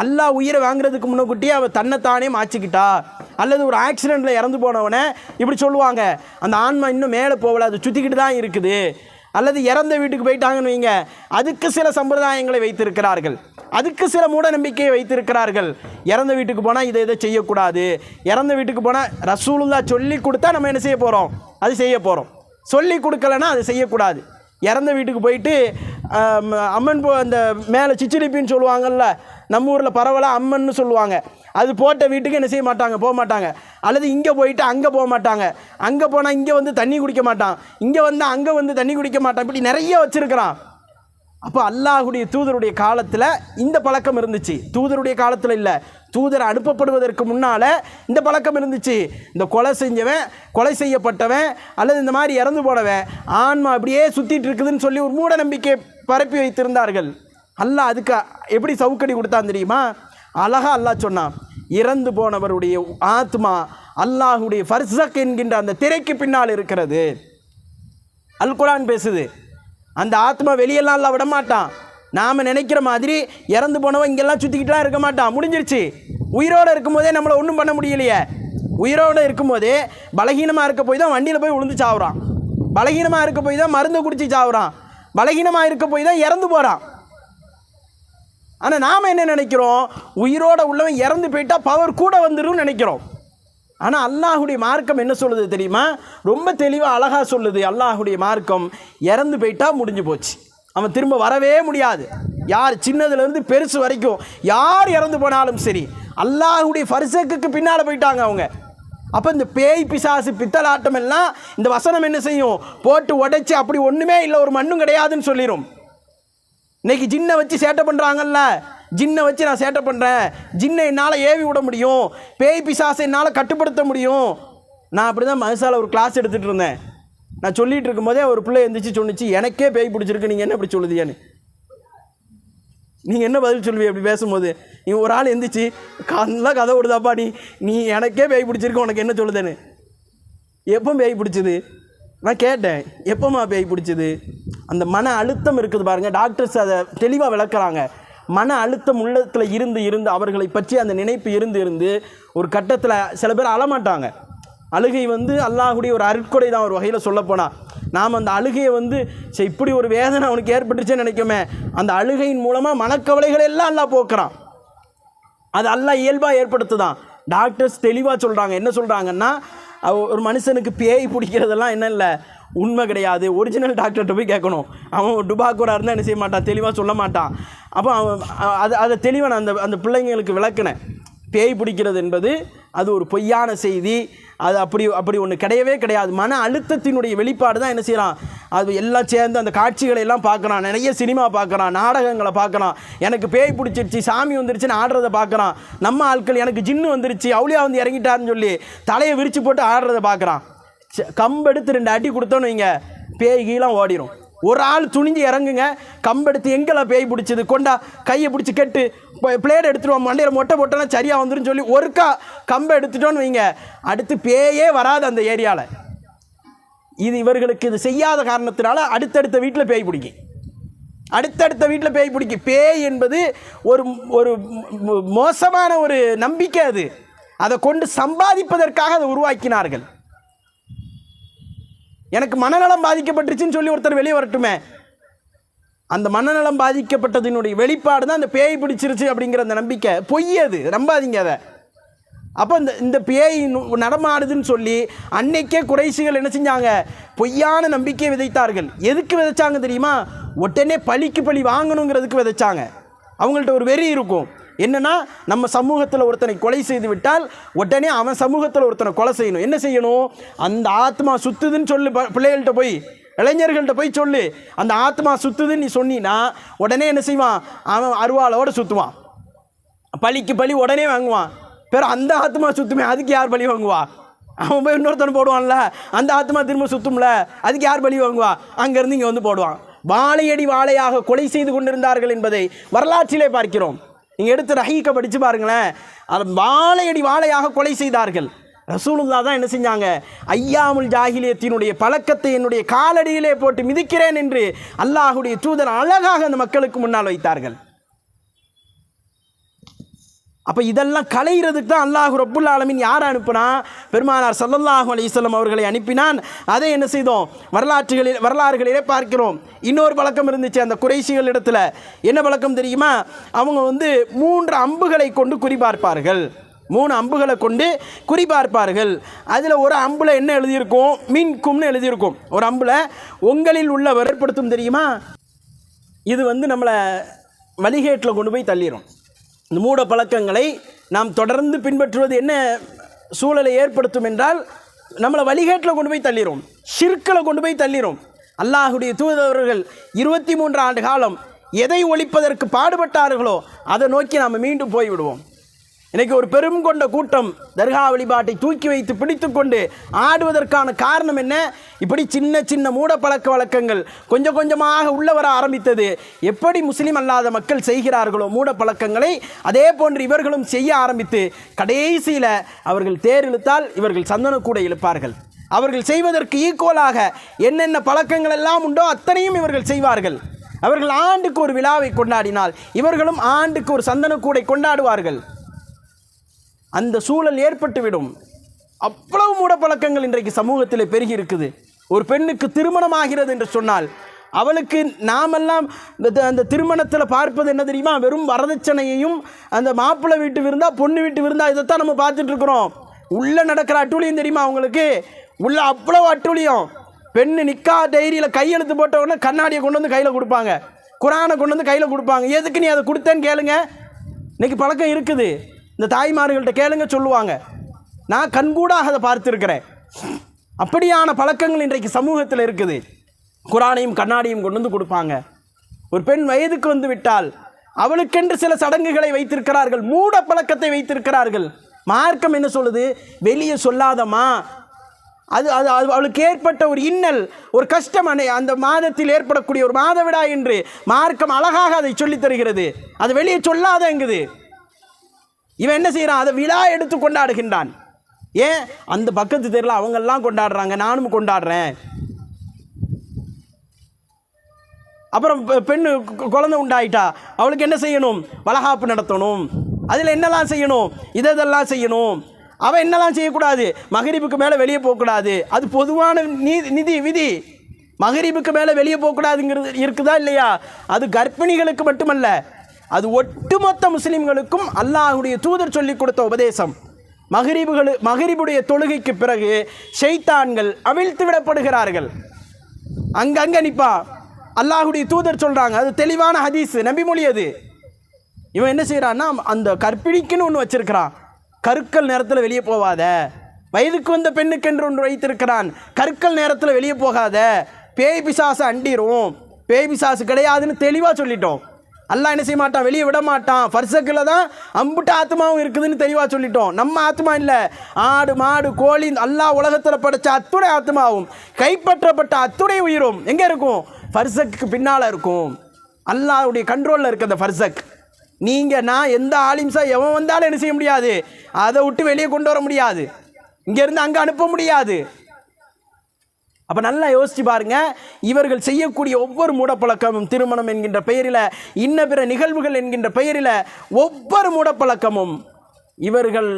அல்லாஹ் உயிரை வாங்குறதுக்கு முன்னக்கூட்டியே அவள் தன்னைத்தானே மாற்றிக்கிட்டா. அல்லது ஒரு ஆக்சிடெண்ட்டில் இறந்து போனவனை இப்படி சொல்லுவாங்க, அந்த ஆன்மா இன்னும் மேலே போகலை, அது சுற்றிக்கிட்டு தான் இருக்குது. அல்லது இறந்த வீட்டுக்கு போயிட்டாங்கன்னு வைங்க, அதுக்கு சில சம்பிரதாயங்களை வைத்திருக்கிறார்கள், அதுக்கு சில மூட நம்பிக்கையை வைத்திருக்கிறார்கள். இறந்த வீட்டுக்கு போனால் இதை செய்யக்கூடாது, இறந்த வீட்டுக்கு போனால் ரசூலுல்லாஹ் சொல்லி கொடுத்தா நம்ம என்ன செய்ய போகிறோம், அது செய்ய போகிறோம், சொல்லி கொடுக்கலன்னா அது செய்யக்கூடாது. இறந்த வீட்டுக்கு போயிட்டு அம்மன் அந்த மேலே சிச்சிலிப்பின்னு சொல்லுவாங்கள்ல, நம்ம ஊரில் பரவலாக அம்மன்னு சொல்லுவாங்க, அது போட்ட வீட்டுக்கு என்ன செய்ய மாட்டாங்க, போக மாட்டாங்க. அல்லது இங்கே போயிட்டு அங்கே போக மாட்டாங்க, அங்கே போனால் இங்கே தண்ணி குடிக்க மாட்டான், இங்கே வந்தால் அங்கே தண்ணி குடிக்க மாட்டான், இப்படி நிறைய வச்சுருக்கிறான். அப்போ அல்லாஹுடைய தூதருடைய காலத்தில் இந்த பழக்கம் இருந்துச்சு. தூதருடைய காலத்தில் இல்லை, தூதர் அனுப்பப்படுவதற்கு முன்னால் இந்த பழக்கம் இருந்துச்சு. இந்த கொலை செஞ்சவன், கொலை செய்யப்பட்டவன், அல்லது இந்த மாதிரி இறந்து போனவன் ஆன்மா அப்படியே சுற்றிட்டு இருக்குதுன்னு சொல்லி ஒரு மூட நம்பிக்கை பரப்பி வைத்திருந்தார்கள். அல்லாஹ் அதுக்கு எப்படி சவுக்கடி கொடுத்தான் தெரியுமா? அழகா அல்லாஹ் சொன்னான், இறந்து போனவருடைய ஆத்மா அல்லாஹுடைய ஃபர்ஸக் என்கின்ற அந்த திரைக்கு பின்னால் இருக்கிறது. அல் குர்ஆன் பேசுது. அந்த ஆத்மா வெளியெல்லாம் அல்லாஹ் விட மாட்டான். நாம் நினைக்கிற மாதிரி இறந்து போனவன் இங்கெல்லாம் சுற்றிக்கிட்டுலாம் இருக்க மாட்டான், முடிஞ்சிருச்சு. உயிரோடு இருக்கும்போதே நம்மளை ஒன்றும் பண்ண முடியலையே. உயிரோடு இருக்கும்போதே பலகீனமாக இருக்க போய் தான் வண்டியில் போய் விழுந்து சாவுறான், பலகீனமாக இருக்க போய் தான் மருந்து குடித்து சாவுறான், பலகீனமாக இருக்க போய் தான் இறந்து போகிறான். ஆனால் நாம் என்ன நினைக்கிறோம், உயிரோடு உள்ளவன் இறந்து போயிட்டால் பவர் கூட வந்துடும் நினைக்கிறோம். ஆனால் அல்லாஹுடைய மார்க்கம் என்ன சொல்லுது தெரியுமா? ரொம்ப தெளிவாக அழகாக சொல்லுது. அல்லாஹுடைய மார்க்கம் இறந்து போயிட்டா முடிஞ்சு போச்சு, அவன் திரும்ப வரவே முடியாது. யார் சின்னதுலேருந்து பெருசு வரைக்கும் யார் இறந்து போனாலும் சரி, அல்லாஹுடைய ஃபர்ஸக்கு பின்னால் போயிட்டாங்க அவங்க. அப்போ இந்த பேய் பிசாசு பித்தலாட்டம் எல்லாம் இந்த வசனம் என்ன செய்யும், போட்டு உடைச்சி அப்படி ஒன்றுமே இல்லை, ஒரு மண்ணும் கிடையாதுன்னு சொல்லிடும். இன்றைக்கி ஜின்னை வச்சு சேட்டை பண்ணுறாங்கல்ல, ஜின்னை வச்சு நான் சேட்டை பண்ணுறேன், ஜின்னை என்னால் ஏவி விட முடியும், பேய் பிசாசை என்னால் கட்டுப்படுத்த முடியும். நான் அப்படி தான் மனசால் ஒரு கிளாஸ் எடுத்துகிட்டு இருந்தேன். நான் சொல்லிகிட்டு இருக்கும்போதே ஒரு பிள்ளை எழுந்திரிச்சு சொன்னிச்சு, எனக்கே பேய் பிடிச்சிருக்கு, நீங்கள் என்ன இப்படி சொல்லுதியான்னு. நீங்கள் என்ன பதில் சொல்லுவீங்க அப்படி பேசும்போது? நீ ஒரு ஆள் எந்திரிச்சு நல்லா கதை விடுதாப்பா, நீ எனக்கே பேய் பிடிச்சிருக்கு, உனக்கு என்ன சொல்லுதுன்னு. எப்போ பேய் பிடிச்சிது? நான் கேட்டேன், எப்போம்மா பேய் பிடிச்சிது? அந்த மன அழுத்தம் இருக்குது பாருங்கள், டாக்டர்ஸ் அதை தெளிவாக விளக்குறாங்க. மன அழுத்தம் உள்ளத்தில் இருந்து அவர்களை பற்றி அந்த நினைப்பு இருந்து ஒரு கட்டத்தில் சில பேர் அழமாட்டாங்க. அழுகை அல்லாஹ்வுடைய ஒரு அருட்கொடை தான் ஒரு வகையில் சொல்லப்போனால். நாம் அந்த அழுகையை சரி இப்படி ஒரு வேதனை அவனுக்கு ஏற்பட்டுச்சுன்னு நினைக்குமே, அந்த அழுகையின் மூலமாக மனக்கவலைகளை எல்லாம் அல்லாஹ் போக்குறான். அது அல்லாஹ் இயல்பாக ஏற்படுத்துதான். டாக்டர்ஸ் தெளிவாக சொல்கிறாங்க. என்ன சொல்கிறாங்கன்னா, ஒரு மனுஷனுக்கு பேய் பிடிக்கிறதெல்லாம் என்ன இல்லை, உண்மை கிடையாது. ஒரிஜினல் டாக்டர்கிட்ட போய் கேட்கணும். அவன் டுபாக்கூராக இருந்தால் என்ன செய்ய மாட்டான், தெளிவாக சொல்ல மாட்டான். அப்போ அவன் அதை தெளிவாக நான் அந்த பிள்ளைங்களுக்கு விளக்குனேன். பேய் பிடிக்கிறது என்பது அது ஒரு பொய்யான செய்தி, அது அப்படி ஒன்று கிடையவே கிடையாது. மன அழுத்தத்தினுடைய வெளிப்பாடு தான் என்ன செய்யலாம், அது எல்லாம் சேர்ந்து அந்த காட்சிகளை எல்லாம் பார்க்குறான், நிறைய சினிமா பார்க்குறான், நாடகங்களை பார்க்குறான். எனக்கு பேய் பிடிச்சிருச்சு, சாமி வந்துருச்சுன்னு ஆடுறதை பார்க்குறான். நம்ம ஆட்கள் எனக்கு ஜின்னு வந்துருச்சு, அவுளியா இறங்கிட்டாருன்னு சொல்லி தலையை விரித்து போட்டு ஆடுறதை பார்க்குறான். கம்பெடுத்து 2 அடி கொடுத்தோன்னு வைங்க, பேய் கீழே ஓடிடும். ஒரு ஆள் துணிஞ்சு இறங்குங்க, கம்பெடுத்து எங்கெல்லாம் பேய் பிடிச்சது, கொண்டா கையை பிடிச்சி கெட்டு பிளேட் எடுத்துருவோம், மண்டையில் மொட்டை போட்டோன்னா சரியாக வந்துடும் சொல்லி ஒருக்கா கம்பை எடுத்துட்டோன்னு வைங்க, அடுத்து பேயே வராது அந்த ஏரியாவில். இது இவர்களுக்கு இது செய்யாத காரணத்தினால அடுத்தடுத்த வீட்டில் பேய் பிடிக்கும், அடுத்தடுத்த வீட்டில் பேய் பிடிக்கும். பேய் என்பது ஒரு ஒரு மோசமான ஒரு நம்பிக்கை. அதை கொண்டு சம்பாதிப்பதற்காக அதை உருவாக்கினார்கள். எனக்கு மனநலம் பாதிக்கப்பட்டுருச்சுன்னு சொல்லி ஒருத்தர் வெளியே வரட்டுமே, அந்த மனநலம் பாதிக்கப்பட்டதினுடைய வெளிப்பாடு தான் அந்த பேய் பிடிச்சிருச்சு அப்படிங்கிற அந்த நம்பிக்கை. பொய்யது, நம்பாதீங்க அதை. அப்போ இந்த பேய் நடமாடுதுன்னு சொல்லி அன்னைக்கே குறைசிகள் என்ன செஞ்சாங்க, பொய்யான நம்பிக்கையை விதைத்தார்கள். எதுக்கு விதைச்சாங்க தெரியுமா? உடனே பழிக்கு பழி வாங்கணுங்கிறதுக்கு விதைச்சாங்க. அவங்கள்ட்ட ஒரு வெறி இருக்கும். என்னன்னா, நம்ம சமூகத்தில் ஒருத்தனை கொலை செய்து விட்டால் உடனே அவன் சமூகத்தில் ஒருத்தனை கொலை செய்யணும். என்ன செய்யணும்? அந்த ஆத்மா சுத்துதுன்னு சொல்லு, பிள்ளைகள்கிட்ட போய் இளைஞர்கள்ட்ட போய் சொல்லு, அந்த ஆத்மா சுத்துதுன்னு நீ சொன்னீன்னா உடனே என்ன செய்வான், அவன் அருவாளோடு சுற்றுவான், பழிக்கு பழி உடனே வாங்குவான். பிறகு அந்த ஆத்மா சுற்றுமே, அதுக்கு யார் பழி வாங்குவா? அவன் போய் இன்னொருத்தனை போடுவான்ல, அந்த ஆத்மா திரும்ப சுற்றும்ல, அதுக்கு யார் பழி வாங்குவா? அங்கேருந்து இங்கே போடுவான். வாழையடி வாழையாக கொலை செய்து கொண்டிருந்தார்கள் என்பதை வரலாற்றிலே பார்க்கிறோம். நீங்கள் எடுத்து ரஹீக்க படித்து பாருங்களேன், அதை வாழையடி வாழையாக கொலை செய்தார்கள். ரசூலுல்லாஹ் தான் என்ன செஞ்சாங்க, ஐயாமுல் ஜாஹிலியத்தினுடைய பழக்கத்தை என்னுடைய காலடியிலே போட்டு மிதிக்கிறேன் என்று அல்லாஹுடைய தூதர் அழகாக அந்த மக்களுக்கு முன்னால் வைத்தார்கள். அப்போ இதெல்லாம் களைகிறதுக்கு தான் அல்லாஹ் ரப்புல் ஆலமீன் யாரை அனுப்புனா, பெருமானார் ஸல்லல்லாஹு அலைஹி வஸல்லம் அவர்களை அனுப்பினான். அதை என்ன செய்தோம், வரலாறுகளிலே பார்க்கிறோம். இன்னொரு பழக்கம் இருந்துச்சு அந்த குறைஷிகள் இடத்துல. என்ன பழக்கம் தெரியுமா? அவங்க 3 அம்புகளை கொண்டு குறிபார்ப்பார்கள். 3 அம்புகளை கொண்டு குறிபார்ப்பார்கள். அதில் ஒரு அம்பில் என்ன எழுதியிருக்கும், மின்கும்னு எழுதியிருக்கும். ஒரு அம்பில் உங்களில் உள்ள ஏற்படுத்தும் தெரியுமா? இது நம்மளை வழிகேட்டில் கொண்டு போய் தள்ளிடும். இந்த மூட பழக்கங்களை நாம் தொடர்ந்து பின்பற்றுவது என்ன சூழலை ஏற்படுத்தும் என்றால், நம்மளை வழிகேட்டில் கொண்டு போய் தள்ளிடும், ஷிர்க்கில் கொண்டு போய் தள்ளிடும். அல்லாஹுடைய தூதரவர்கள் 23 ஆண்டு காலம் எதை ஒழிப்பதற்கு பாடுபட்டார்களோ அதை நோக்கி நாம் மீண்டும் போய்விடுவோம். இன்றைக்கி ஒரு பெரும் கொண்ட கூட்டம் தர்கா வழிபாட்டை தூக்கி வைத்து பிடித்து கொண்டு ஆடுவதற்கான காரணம் என்ன? இப்படி சின்ன சின்ன மூட பழக்க வழக்கங்கள் கொஞ்சம் கொஞ்சமாக உள்ள வர ஆரம்பித்தது. எப்படி முஸ்லீம் அல்லாத மக்கள் செய்கிறார்களோ மூட பழக்கங்களை, அதே போன்று இவர்களும் செய்ய ஆரம்பித்து கடைசியில் அவர்கள் தேர் இழுத்தால் இவர்கள் சந்தன கூட இழுப்பார்கள். அவர்கள் செய்வதற்கு ஈக்குவலாக என்னென்ன பழக்கங்கள் எல்லாம் உண்டோ அத்தனையும் இவர்கள் செய்வார்கள். அவர்கள் ஆண்டுக்கு ஒரு விழாவை கொண்டாடினால் இவர்களும் ஆண்டுக்கு ஒரு சந்தன கூடை கொண்டாடுவார்கள். அந்த சூழல் ஏற்பட்டுவிடும். அவ்வளவு மூட பழக்கங்கள் இன்றைக்கு சமூகத்தில் பெருகி இருக்குது. ஒரு பெண்ணுக்கு திருமணம் ஆகிறது என்று சொன்னால் அவளுக்கு நாமெல்லாம் அந்த திருமணத்தில் பார்ப்பது என்ன தெரியுமா? வெறும் வரதட்சணையையும் அந்த மாப்பிள்ளை வீட்டு விருந்தா பொண்ணு வீட்டு விருந்தா இதைத்தான் நம்ம பார்த்துட்டு இருக்கிறோம். உள்ளே நடக்கிற அட்டூழியம் தெரியுமா அவங்களுக்கு? உள்ள அவ்வளவு அட்டூழியம். பெண்ணு நிக்கா டைரியில் கையெழுத்து போட்ட உடனே கண்ணாடியை கொண்டு வந்து கையில் கொடுப்பாங்க, குரானை கொண்டு வந்து கையில் கொடுப்பாங்க. எதுக்கு நீ அதை கொடுத்தேன்னு கேளுங்க. இன்றைக்கி பழக்கம் இருக்குது. இந்த தாய்மார்கள்ட்ட கேளுங்க, சொல்லுவாங்க. நான் கண்கூடாக அதை பார்த்துருக்கிறேன். அப்படியான பழக்கங்கள் இன்றைக்கு சமூகத்தில் இருக்குது. குரானையும் கண்ணாடியும் கொண்டு வந்து கொடுப்பாங்க. ஒரு பெண் வயதுக்கு வந்து விட்டால் அவளுக்கென்று சில சடங்குகளை வைத்திருக்கிறார்கள், மூட பழக்கத்தை வைத்திருக்கிறார்கள். மார்க்கம் என்ன சொல்லுது? வெளியே சொல்லாதம்மா, அது அது அது அவளுக்கு ஏற்பட்ட ஒரு இன்னல், ஒரு கஷ்டம், அந்த மாதத்தில் ஏற்படக்கூடிய ஒரு மாதவிடாய் என்று மார்க்கம் அழகாக அதை சொல்லித் தருகிறது. அது வெளியே சொல்லாதங்குது. இவன் என்ன செய்கிறான்? அதை விழா எடுத்து கொண்டாடுகின்றான். ஏன்? அந்த பக்கத்து தெருவில் அவங்கெல்லாம் கொண்டாடுறாங்க, நானும் கொண்டாடுறேன். அப்புறம் பெண்ணு குழந்தை உண்டாயிட்டா அவளுக்கு என்ன செய்யணும்? வளகாப்பு நடத்தணும். அதில் என்னெல்லாம் செய்யணும்? இதெல்லாம் செய்யணும். அவன் என்னெல்லாம் செய்யக்கூடாது? மகரிபுக்கு மேலே வெளியே போகக்கூடாது. அது பொதுவான விதி. மகரிபுக்கு மேலே வெளியே போகக்கூடாதுங்கிறது இருக்குதா இல்லையா? அது கர்ப்பிணிகளுக்கு மட்டுமல்ல, அது ஒட்டுமொத்த முஸ்லிம்களுக்கும் அல்லாஹுடைய தூதர் சொல்லிக் கொடுத்த உபதேசம். மகரிபுடைய தொழுகைக்கு பிறகு ஷைத்தான்கள் அவிழ்த்து விடப்படுகிறார்கள். அங்கங்கே நிற்பா. அல்லாஹுடைய தூதர் சொல்கிறாங்க, அது தெளிவான ஹதீஸ், நபிமொழி. அது இவன் என்ன செய்கிறான்னா, அந்த கற்பிணிக்குன்னு ஒன்று வச்சிருக்கிறான். கற்கள் நேரத்தில் வெளியே போகாத. வயதுக்கு வந்த பெண்ணுக்கென்று ஒன்று வைத்திருக்கிறான். கற்கள் நேரத்தில் வெளியே போகாத, பேய் பிசாசு அண்டிரும். பேய் பிசாசு கிடையாதுன்னு தெளிவாக சொல்லிட்டோம். அல்லாஹ் என்ன செய்ய மாட்டான்? வெளியே விட மாட்டான். ஃபர்சக்கில் தான் அம்புட்டு ஆத்மாவும் இருக்குதுன்னு தெளிவாக சொல்லிட்டோம். நம்ம ஆத்மா இல்லை, ஆடு மாடு கோழி அல்லாஹ் உலகத்தில் படைச்ச அத்துணை ஆத்மாவும் கைப்பற்றப்பட்ட அத்துணை உயிரும் எங்கே இருக்கும்? ஃபர்சக்கு பின்னால் இருக்கும். அல்லாஹ்வுடைய கண்ட்ரோலில் இருக்குது அந்த ஃபர்சக். நீங்கள் நான் எந்த ஆலிம்ஸா எவன் வந்தாலும் என்ன செய்ய முடியாது? அதை விட்டு வெளியே கொண்டு வர முடியாது. இங்கேருந்து அங்கே அனுப்ப முடியாது. அப்போ நல்லா யோசிச்சு பாருங்க. இவர்கள் செய்யக்கூடிய ஒவ்வொரு மூடப்பழக்கமும், திருமணம் என்கின்ற பெயரில், இன்ன பிற நிகழ்வுகள் என்கின்ற பெயரில் ஒவ்வொரு மூடப்பழக்கமும் இவர்கள்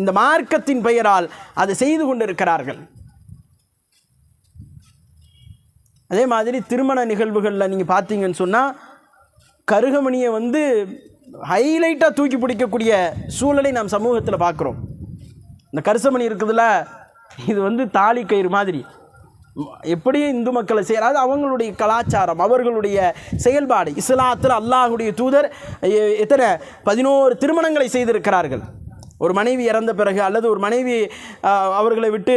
இந்த மார்க்கத்தின் பெயரால் அதை செய்து கொண்டிருக்கிறார்கள். அதே மாதிரி திருமண நிகழ்வுகளில் நீங்கள் பார்த்தீங்கன்னு சொன்னால், கருகமணியை ஹைலைட்டாக தூக்கி பிடிக்கக்கூடிய சூழலை நாம் சமூகத்தில் பார்க்குறோம். இந்த கருசமணி இருக்குதுல்ல, இது தாலி கயிறு மாதிரி. எப்படி இந்து மக்களை செய்கிறாது அவங்களுடைய கலாச்சாரம், அவர்களுடைய செயல்பாடு. இஸ்லாத்தில் அல்லாஹுடைய தூதர் எத்தனை 11 திருமணங்களை செய்திருக்கிறார்கள். ஒரு மனைவி இறந்த பிறகு அல்லது ஒரு மனைவி அவர்களை விட்டு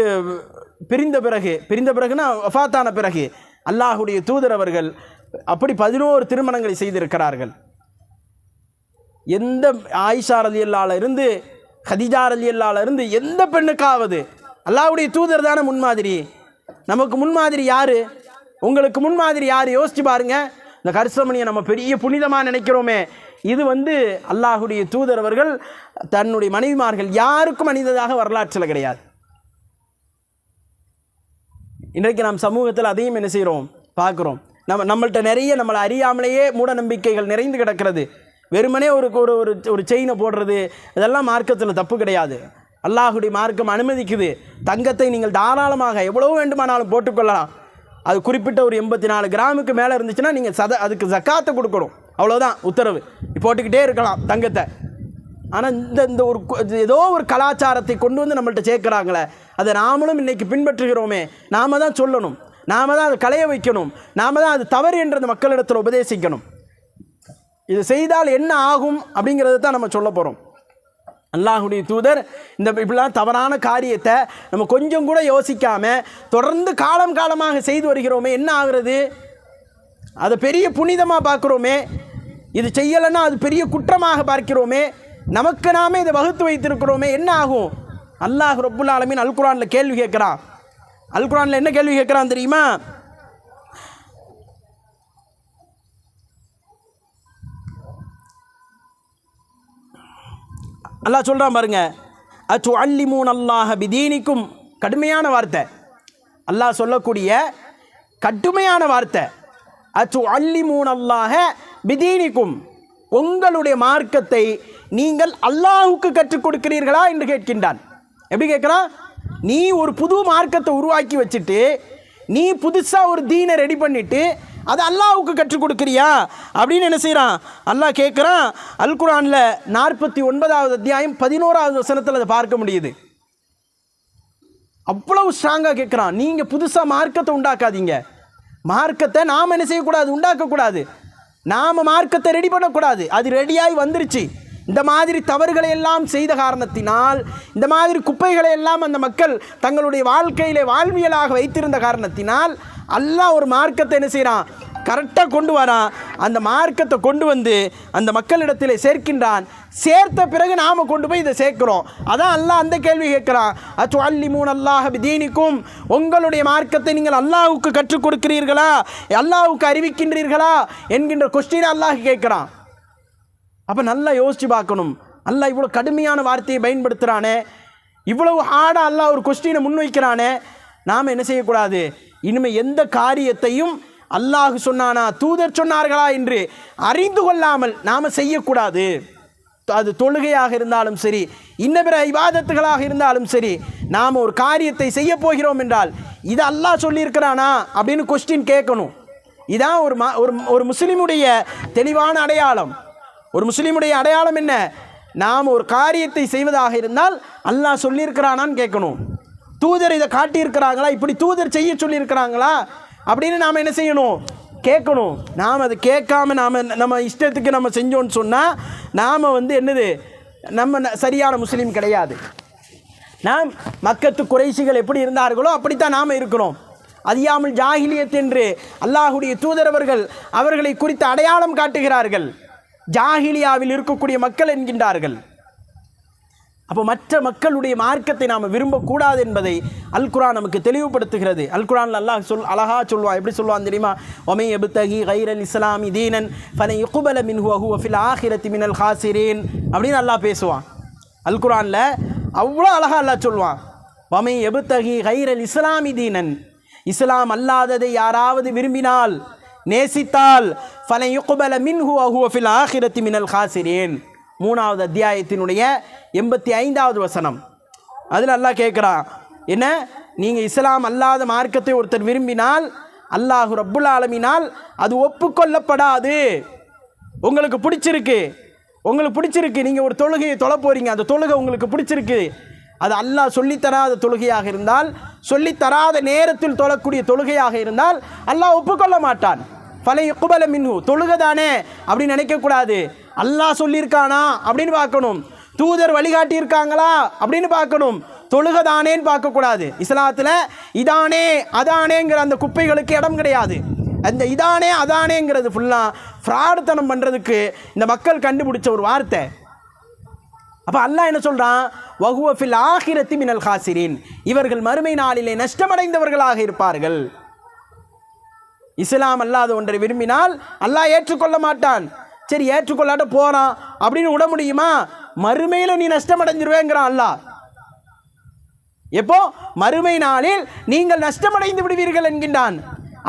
பிரிந்த பிறகுனா வஃபாத்தான பிறகு அல்லாஹுடைய தூதர் அவர்கள் அப்படி 11 திருமணங்களை செய்திருக்கிறார்கள். எந்த ஆயிஷா ரலியல்லாஹு இருந்து கதீஜா ரலியல்லாஹு இருந்து எந்த பெண்ணுக்காவது அல்லாஹ்வுடைய தூதர் தானே முன்மாதிரி. நமக்கு முன்மாதிரி யார்? உங்களுக்கு முன்மாதிரி யார்? யோசிச்சு பாருங்க. இந்த கருசமணியை நம்ம பெரிய புனிதமாக நினைக்கிறோமே, இது அல்லாஹ்வுடைய தூதர் அவர்கள் தன்னுடைய மனைவிமார்கள் யாருக்கும் அணிந்ததாக வரலாற்றில் கிடையாது. இன்றைக்கு நாம் சமூகத்தில் அதையும் என்ன செய்கிறோம்? பார்க்குறோம். நம்மள்கிட்ட நிறைய நம்மளை அறியாமலேயே மூட நம்பிக்கைகள் நிறைந்து கிடக்கிறது. வெறுமனே ஒரு செயினை போடுறது, இதெல்லாம் மார்க்கத்தில் தப்பு கிடையாது. அல்லாஹுடைய மார்க்கம் அனுமதிக்குது. தங்கத்தை நீங்கள் தாராளமாக எவ்வளவு வேண்டுமானாலும் போட்டுக்கொள்ளலாம். அது குறிப்பிட்ட ஒரு 84 கிராமுக்கு மேலே இருந்துச்சுன்னா நீங்கள் அதுக்கு ஜக்காத்தை கொடுக்கணும், அவ்வளோதான் உத்தரவு. போட்டுக்கிட்டே இருக்கலாம் தங்கத்தை. ஆனால் இந்த ஒரு ஏதோ ஒரு கலாச்சாரத்தை கொண்டு நம்மள்கிட்ட சேர்க்குறாங்களே, அதை நாமளும் இன்றைக்கி பின்பற்றுகிறோமே. நாம் தான் சொல்லணும், நாம் தான் அதை களைய வைக்கணும், நாம் தான் அது தவறு என்றது மக்களிடத்தில் உபதேசிக்கணும். இது செய்தால் என்ன ஆகும் அப்படிங்கிறத தான் நம்ம சொல்ல போகிறோம். அல்லாஹுடைய தூதர் இப்படிலாம் தவறான காரியத்தை நம்ம கொஞ்சம் கூட யோசிக்காமல் தொடர்ந்து காலமாக செய்து வருகிறோமே, என்ன ஆகிறது? அதை பெரிய புனிதமாக பார்க்குறோமே. இது செய்யலைன்னா அது பெரிய குற்றமாக பார்க்கிறோமே. நமக்கு நாமே இதை வகுத்து வைத்திருக்கிறோமே, என்ன ஆகும்? அல்லாஹ் ரப்புல் ஆலமீன் அல் குர்ஆனில் கேள்வி கேட்குறான். அல் குர்ஆனில் என்ன கேள்வி கேட்குறான் தெரியுமா? அல்லாஹ் சொல்கிறான் பாருங்க, அச்சு அல்லிமூன் அல்லாஹ பிதீனிக்கும். கடுமையான வார்த்தை, அல்லாஹ் சொல்லக்கூடிய கடுமையான வார்த்தை. அச்சு அல்லிமூன் அல்லாஹ பிதீனிக்கும், உங்களுடைய மார்க்கத்தை நீங்கள் அல்லாஹுக்கு கற்றுக் கொடுக்கிறீர்களா என்று கேட்கின்றான். எப்படி கேட்குறான்? நீ ஒரு புது மார்க்கத்தை உருவாக்கி வச்சுட்டு, நீ புதுசாக ஒரு தீனை ரெடி பண்ணிவிட்டு அது அல்லாஹுக்கு கற்றுக் கொடுக்குறியா அப்படின்னு என்ன செய்கிறான்? அல்லாஹ் கேட்குறான். அல் குர்ஆனில் 49வது அத்தியாயம் 11வது வசனத்தில் அதை பார்க்க முடியுது. அவ்வளவு ஸ்ட்ராங்காக கேட்குறான். நீங்கள் புதுசாக மார்க்கத்தை உண்டாக்காதீங்க. மார்க்கத்தை நாம் என்ன செய்யக்கூடாது? உண்டாக்கக்கூடாது. நாம் மார்க்கத்தை ரெடி பண்ணக்கூடாது. அது ரெடியாகி வந்துருச்சு. இந்த மாதிரி தவறுகளை எல்லாம் செய்த காரணத்தினால், இந்த மாதிரி குப்பைகளை எல்லாம் அந்த மக்கள் தங்களுடைய வாழ்க்கையிலே வாழ்வியலாக வைத்திருந்த காரணத்தினால் அல்லாஹ் ஒரு மார்க்கத்தை என்ன செய்கிறான்? கரெக்டாக கொண்டு வரான். அந்த மார்க்கத்தை கொண்டு வந்து அந்த மக்களிடத்தில் சேர்க்கின்றான். சேர்த்த பிறகு நாம் கொண்டு போய் இதை சேர்க்கிறோம். அதான் அல்லாஹ் அந்த கேள்வி கேட்குறான், அத்துஅல்லிமூன அல்லாஹ பிதீனிக்கும், உங்களுடைய மார்க்கத்தை நீங்கள் அல்லாஹ்வுக்கு கற்றுக் கொடுக்கிறீர்களா, அல்லாஹ்வுக்கு அறிவிக்கின்றீர்களா என்கின்ற கொஸ்டினை அல்லாஹ் கேட்குறான். அப்போ நல்லா யோசித்து பார்க்கணும். அல்லாஹ் இவ்வளோ கடுமையான வார்த்தையை பயன்படுத்துகிறானே, இவ்வளவு ஹார்டாக அல்லாஹ் ஒரு கொஸ்டினை முன்வைக்கிறானே, நாம் என்ன செய்யக்கூடாது? இனிமேல் எந்த காரியத்தையும் அல்லாஹ் சொன்னானா தூதர் சொன்னார்களா என்று அறிந்து கொள்ளாமல் நாம் செய்யக்கூடாது. அது தொழுகையாக இருந்தாலும் சரி, இன்ன பிற இபாதத்துகளாக இருந்தாலும் சரி, நாம் ஒரு காரியத்தை செய்ய போகிறோம் என்றால் இது அல்லாஹ் சொல்லியிருக்கிறானா அப்படின்னு கொஸ்டின் கேட்கணும். இதான் ஒரு முஸ்லீமுடைய தெளிவான அடையாளம். ஒரு முஸ்லீமுடைய அடையாளம் என்ன? நாம் ஒரு காரியத்தை செய்வதாக இருந்தால் அல்லாஹ் சொல்லியிருக்கிறானான்னு கேட்கணும். தூதர் இதை காட்டியிருக்கிறாங்களா, இப்படி தூதர் செய்ய சொல்லியிருக்கிறாங்களா அப்படின்னு நாம் என்ன செய்யணும்? கேட்கணும். நாம் அதை கேட்காம நம்ம இஷ்டத்துக்கு நம்ம செஞ்சோன்னு சொன்னால் நாம் என்னது, நம்ம சரியான முஸ்லீம் கிடையாது. நாம் மக்கத்து குறைஷிகள் எப்படி இருந்தார்களோ அப்படித்தான் நாம் இருக்கிறோம். அய்யாமுல் ஜாஹிலியத் என்று அல்லாஹுடைய தூதரவர்கள் அவர்களை குறித்து அடையாளம் காட்டுகிறார்கள். ஜாஹிலியாவில் இருக்கக்கூடிய மக்கள் என்கின்றார்கள். அப்போ மற்ற மக்களுடைய மார்க்கத்தை நாம் விரும்பக்கூடாது என்பதை அல் குர்ஆன் நமக்கு தெளிவுபடுத்துகிறது. அல் குர்ஆனில் அல்லாஹ் அழகாக சொல்வான். எப்படி சொல்வான் தெரியுமா? ஒமை எபுத்தகி கைரல் இஸ்லாமி தீனன் ஃபலன் யுக்பல மின்ஹு வஹுவ ஃபில் ஆஹிரத்தி மினல் ஹாசிரீன் அப்படின்னு அல்லாஹ் பேசுவான். அல் குர்ஆனில் அவ்வளோ அழகாக அல்லாஹ் சொல்வான். ஒமை எபுத்தகி கைரல் இஸ்லாமி தீனன், இஸ்லாம் அல்லாததை யாராவது விரும்பினால் நேசித்தால் ஃபலன் யுக்பல மின்ஹு வஹுவ ஃபில் ஆஹிரத்தி மினல் ஹாசிரீன், 3வது அத்தியாயத்தினுடைய 85வது வசனம். அதில் அல்லாஹ் கேட்குறான், என்ன, நீங்கள் இஸ்லாம் அல்லாத மார்க்கத்தை ஒருத்தர் விரும்பினால் அல்லாஹ் ரப்புல் ஆலமீனால் அது ஒப்புக்கொள்ளப்படாது. உங்களுக்கு பிடிச்சிருக்கு, நீங்கள் ஒரு தொழுகையை தொழ போகிறீங்க, அந்த தொழுகை உங்களுக்கு பிடிச்சிருக்கு, அது அல்லாஹ் சொல்லித்தராத தொழுகையாக இருந்தால், சொல்லித்தராத நேரத்தில் தொழக்கூடிய தொழுகையாக இருந்தால் அல்லாஹ் ஒப்புக்கொள்ள மாட்டான். ஃபலை யுக்பல மின்ஹு, தொழுகை தானே அப்படின்னு நினைக்கக்கூடாது. அல்லாஹ் சொல்லியிருக்கானா அப்படின்னு பார்க்கணும். தூதர் வழிகாட்டி இருக்காங்களா அப்படின்னு பார்க்கணும். தொழுகை தானேன்னு பார்க்கக்கூடாது. இஸ்லாத்தில் இதானே அதானேங்கிற அந்த குப்பைகளுக்கு இடம் கிடையாது. அந்த இதானே அதானேங்கிறது ஃபுல்லாக ஃப்ராடுத்தனம் பண்ணுறதுக்கு இந்த மக்கள் கண்டுபிடிச்ச ஒரு வார்த்தை. அப்போ அல்லாஹ் என்ன சொல்கிறான்? வஹுவ ஃபில் ஆஹிரத்தி மினல் ஹாசிரீன், இவர்கள் மறுமை நாளிலே நஷ்டமடைந்தவர்களாக இருப்பார்கள். இஸ்லாம் அல்லாத ஒன்றை விரும்பினால் அல்லாஹ் ஏற்றுக்கொள்ள மாட்டான். சரி, ஏற்றுக்கொள்ளாட்ட போகிறான் அப்படின்னு விட முடியுமா? மறுமையில் நீ நஷ்டமடைஞ்சிருவேங்கிறான் அல்லாஹ். எப்போ? மறுமை நாளில் நீங்கள் நஷ்டமடைந்து விடுவீர்கள் என்கின்றான்.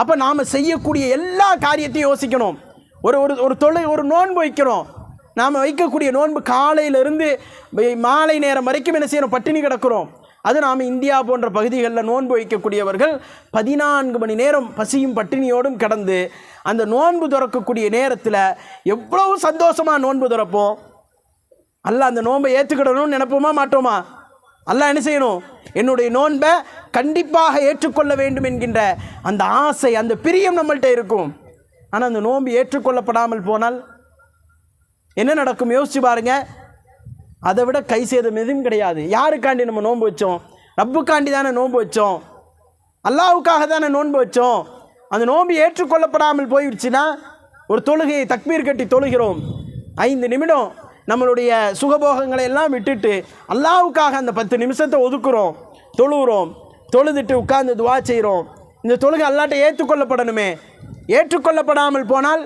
அப்போ நாம் செய்யக்கூடிய எல்லா காரியத்தையும் யோசிக்கணும். ஒரு நோன்பு வைக்கிறோம். நாம் வைக்கக்கூடிய நோன்பு காலையிலிருந்து மாலை நேரம் வரைக்கும் என்ன செய்யணும்? பட்டினி கிடக்கிறோம். அது நாம் இந்தியா போன்ற பகுதிகளில் நோன்பு வைக்கக்கூடியவர்கள் 14 மணி நேரம் பசியும் பட்டினியோடும் கடந்து அந்த நோன்பு துறக்கக்கூடிய நேரத்தில் எவ்வளவு சந்தோஷமாக நோன்பு துறப்போம். அல்லாஹ் அந்த நோன்பை ஏற்றுக்கிடணும்னு நினைப்போமா மாட்டோமா? அல்லாஹ் என்ன செய்யணும்? என்னுடைய நோன்பை கண்டிப்பாக ஏற்றுக்கொள்ள வேண்டும் என்கின்ற அந்த ஆசை, அந்த பிரியம் நம்மள்கிட்ட இருக்கும். ஆனால் அந்த நோன்பு ஏற்றுக்கொள்ளப்படாமல் போனால் என்ன நடக்கும்? யோசிச்சு பாருங்க. அதை விட கை சேதம் எதுவும் கிடையாது. யாருக்காண்டி நம்ம நோன்பு வச்சோம்? ரப்புக்காண்டி தானே நோன்பு வச்சோம், அல்லாஹ்வுக்காக தானே நோன்பு வச்சோம். அந்த நோன்பு ஏற்றுக்கொள்ளப்படாமல் போயிடுச்சுன்னா, ஒரு தொழுகையை தக்பீர் கட்டி தொழுகிறோம், 5 நிமிடம் நம்மளுடைய சுகபோகங்களை எல்லாம் விட்டுட்டு அல்லாஹ்வுக்காக அந்த 10 நிமிஷத்தை ஒதுக்குறோம், தொழுகிறோம், தொழுதுட்டு உட்கார்ந்து துவா செய்கிறோம். இந்த தொழுகை அல்லாஹ்ட்ட ஏற்றுக்கொள்ளப்படணுமே. ஏற்றுக்கொள்ளப்படாமல் போனால்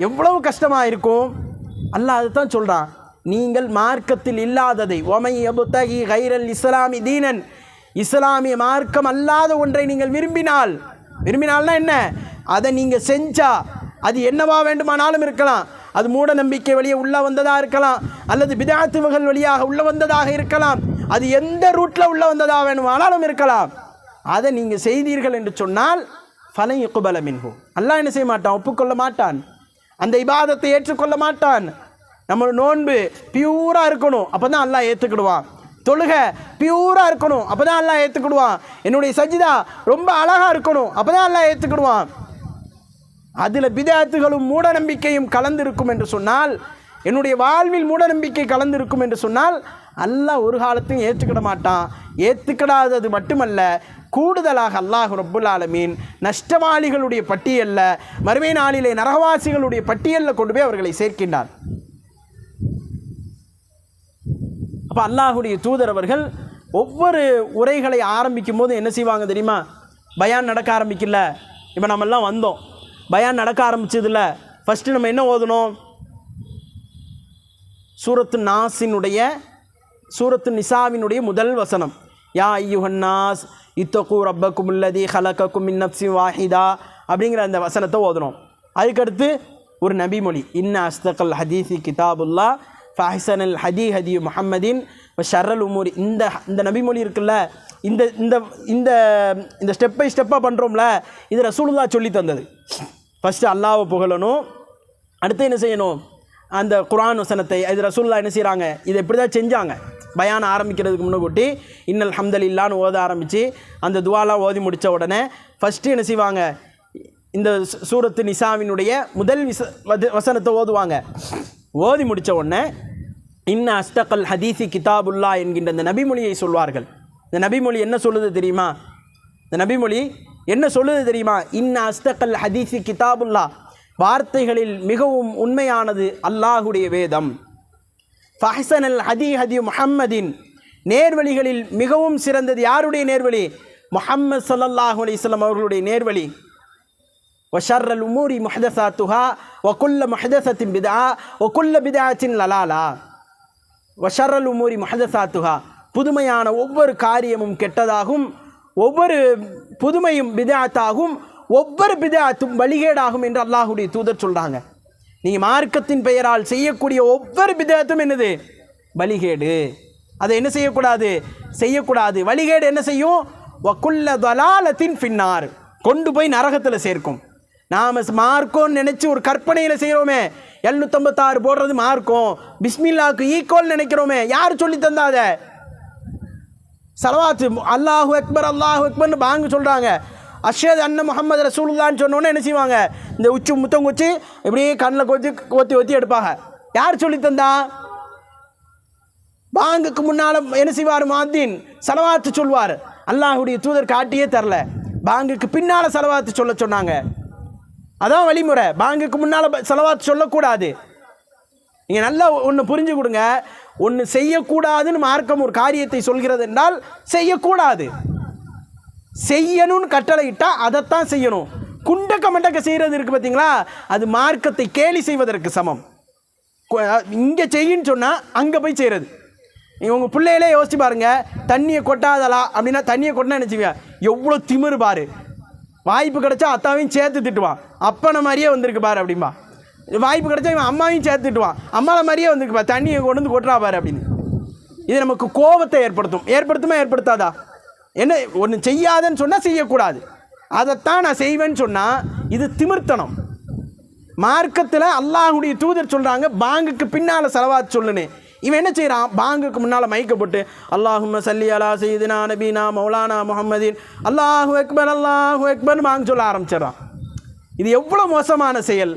எவ்வளவு கஷ்டமாக இருக்கும். அல்லாஹ் அதுதான் சொல்கிறான், நீங்கள் மார்க்கத்தில் இல்லாததை, ஒமை யபுத்தகி கைரல் இஸ்லாமி தீனன், இஸ்லாமிய மார்க்கம் அல்லாத ஒன்றை நீங்கள் விரும்பினால்னா என்ன? அதை நீங்கள் செஞ்சா அது என்னவா வேண்டுமானாலும் இருக்கலாம். அது மூட நம்பிக்கை வழியே உள்ளே வந்ததாக இருக்கலாம், அல்லது பிதாத்துவகள் வழியாக உள்ளே வந்ததாக இருக்கலாம், அது எந்த ரூட்டில் உள்ளே வந்ததாக வேணுமானாலும் இருக்கலாம். அதை நீங்கள் செய்தீர்கள் என்று சொன்னால் ஃபலன் யுக்பல மின்ஹு, அல்லாஹ் என்ன செய்ய மாட்டான்? ஒப்புக்கொள்ள மாட்டான். அந்த இபாதத்தை ஏற்றுக்கொள்ள மாட்டான். நம்மளோட நோன்பு பியூராக இருக்கணும், அப்போ தான் அல்லாஹ் ஏற்றுக்கிடுவான். தொழுகை பியூராக இருக்கணும், அப்போ தான் அல்லாஹ் ஏற்றுக்கிடுவான். என்னுடைய சஜிதா ரொம்ப அழகாக இருக்கணும், அப்போ தான் அல்லாஹ் ஏற்றுக்கிடுவான். அதில் பிதாத்துகளும் மூட நம்பிக்கையும் கலந்திருக்கும் என்று சொன்னால், என்னுடைய வாழ்வில் மூட நம்பிக்கை கலந்திருக்கும் என்று சொன்னால் அல்லாஹ் ஒரு காலத்தையும் ஏற்றுக்கிட மாட்டான். ஏற்றுக்கிடாதது மட்டுமல்ல, கூடுதலாக அல்லாஹ் ரப்புல் ஆலமீன் நஷ்டவாளிகளுடைய பட்டியலில், மறுமை நாளிலே நரகவாசிகளுடைய பட்டியலில் கொண்டு போய் அவர்களை சேர்க்கின்றார். அப்போ அல்லாஹுடைய தூதர் அவர்கள் ஒவ்வொரு உரைகளை ஆரம்பிக்கும் போது என்ன செய்வாங்க தெரியுமா? பயான் நடக்க ஆரம்பிக்கல. இப்போ நம்மெல்லாம் வந்தோம், பயான் நடக்க ஆரம்பிச்சதில்ல. ஃபஸ்ட்டு நம்ம என்ன ஓதணும்? சூரத்து நிசாவினுடைய முதல் வசனம், யா ஐயுஹன்னாஸ் இத்தகு ரப்பக்கும் அல்லதி ஹலகக்கும் மின் நஃப்ஸின் வாஹிதா அப்படிங்கிற அந்த வசனத்தை ஓதணும். அதுக்கடுத்து ஒரு நபிமொழி, இன்ன அஸ்தகல் ஹதீஸி கிதாபுல்லா ஃபஹ்சனல் ஹதி முஹம்மதின் ஷர்ரல் உமூரி. இந்த நபிமொழி இருக்குல்ல, இந்த இந்த இந்த இந்த ஸ்டெப் பை ஸ்டெப்பாக பண்ணுறோம்ல, இது ரசூலுல்லாஹ் சொல்லி தந்தது. ஃபஸ்ட்டு அல்லாஹ்வை புகழணும், அடுத்து என்ன செய்யணும்? அந்த குர்ஆன் வசனத்தை இது ரசூலுல்லாஹ் என்ன செய்கிறாங்க, இதை இப்படி தான் செஞ்சாங்க. பயான் ஆரம்பிக்கிறதுக்கு முன்னக்கூட்டி இன்னல் ஹம்தலில்லான்னு ஓத ஆரம்பித்து அந்த துவாலாம் ஓதி முடித்த உடனே ஃபஸ்ட்டு என்ன செய்வாங்க? இந்த சூரத்து நிசாவினுடைய முதல் வசனத்தை ஓதுவாங்க. ஓதி முடித்த உடனே இன்ன அஸ்தகல் ஹதீஸி கிதாபுல்லா என்கின்ற இந்த நபிமொழியை சொல்வார்கள். இந்த நபிமொழி என்ன சொல்லுது தெரியுமா? இன்ன அஸ்தகல் ஹதீஸி கிதாபுல்லா, வார்த்தைகளில் மிகவும் உண்மையானது அல்லாஹுடைய வேதம். ஃபஹ்சனல் ஹதி முஹம்மதின், நேர்வழிகளில் மிகவும் சிறந்தது யாருடைய நேர்வழி? முஹம்மது ஸல்லல்லாஹு அலைஹி வஸல்லம் அவர்களுடைய நேர்வழி. வஷர்ரல் உமூரி முஹதஸாத்துஹா வகுல்ல முஹதஸத்தின் பிதா வகுல்ல பிதாத்தின் லலாலா. வஷர்ரல் உமூரி முஹதஸாத்துஹா, புதுமையான ஒவ்வொரு காரியமும் கெட்டதாகும், ஒவ்வொரு புதுமையும் பிதாத்தாகும், ஒவ்வொரு பிதாத்தும் வழிகேடாகும் என்று அல்லாஹுடைய தூதர் சொல்கிறாங்க. நீங்கள் மார்க்கத்தின் பெயரால் செய்யக்கூடிய ஒவ்வொரு பிதாத்தும் என்னது? வழிகேடு. அதை என்ன செய்யக்கூடாது. வழிகேடு என்ன செய்யும்? வகுல்ல தலாலத்தின் பின்னார், கொண்டு போய் நரகத்தில் சேர்க்கும். நாம் மார்க்கோன்னு நினச்சி ஒரு கற்பனையில் செய்கிறோமே, 756 போடுறது மார்க்கம், பிஸ்மில்லாவுக்கு ஈக்குவல் நினைக்கிறோமே, யார் சொல்லி தந்தாத? சலவாத்து அல்லாஹு அக்பர்னு பாங்க சொல்கிறாங்க. அஷ்ஹது அன்ன முஹம்மது ரசூலுல்லாஹ்னு சொன்னோன்னே என்ன செய்வாங்க? இந்த முத்தம் குச்சி இப்படியே கண்ணில் ஒத்தி எடுப்பாங்க. யார் சொல்லி தந்தா? பாங்குக்கு முன்னால் என்ன செய்வார்? முஅத்தின் சலவாத்து சொல்வார். அல்லாஹுடைய தூதர் காட்டியே தரல, பாங்குக்கு பின்னால் சலவாத்து சொல்ல சொன்னாங்க. அதான் வழிமுறை. பாங்குக்கு முன்னால் சலவாத்து சொல்லக்கூடாது. நீங்கள் நல்லா ஒன்று புரிஞ்சு கொடுங்க. ஒன்று செய்யக்கூடாதுன்னு மார்க்கம் ஒரு காரியத்தை சொல்கிறது என்றால் செய்யக்கூடாது. செய்யணும்னு கட்டளை இட்டால் அதைத்தான் செய்யணும். குண்டக்க மண்டக்க செய்கிறது இருக்குது பார்த்தீங்களா, அது மார்க்கத்தை கேலி செய்வதற்கு சமம். இங்கே செய்யின்னு சொன்னால் அங்கே போய் செய்கிறது. நீங்கள் உங்கள் பிள்ளைகளே யோசிச்சு பாருங்கள், தண்ணியை கொட்டாதலா அப்படின்னா தண்ணியை கொட்டினா நினச்சிவியா, எவ்வளோ திமிரு பாரு. வாய்ப்பு கிடச்சா அத்தாவையும் சேர்த்து திட்டுவான், அப்பனை மாதிரியே வந்திருக்கு பாரு அப்படின்பா. வாய்ப்பு கிடச்சா இவன் அம்மாவையும் சேர்த்து திட்டுவான், அம்மாவை மாதிரியே வந்திருக்கு பாரு, தண்ணியை கொண்டு வந்து கொட்டுறா பாரு அப்படின்னு. இது நமக்கு கோபத்தை ஏற்படுத்தாதா? என்ன ஒன்று செய்யாதன்னு சொன்னால் செய்யக்கூடாது, அதைத்தான் நான் செய்வேன்னு சொன்னால் இது திமிர்த்தனம். மார்க்கத்தில் அல்லாஹுடைய தூதர் சொல்கிறாங்க பாங்குக்கு பின்னால் சலவாத் சொல்லுன்னு. இவன் என்ன செய்கிறான்? பாங்குக்கு முன்னால் மைக்க போட்டு அல்லாஹும்ம சல்லி அலா சையிதினா நபீனா மௌலானா முஹம்மதின் அல்லாஹு அக்பர்னு பாங்கு சொல்ல ஆரம்பிச்சிடறான். இது எவ்வளோ மோசமான செயல்.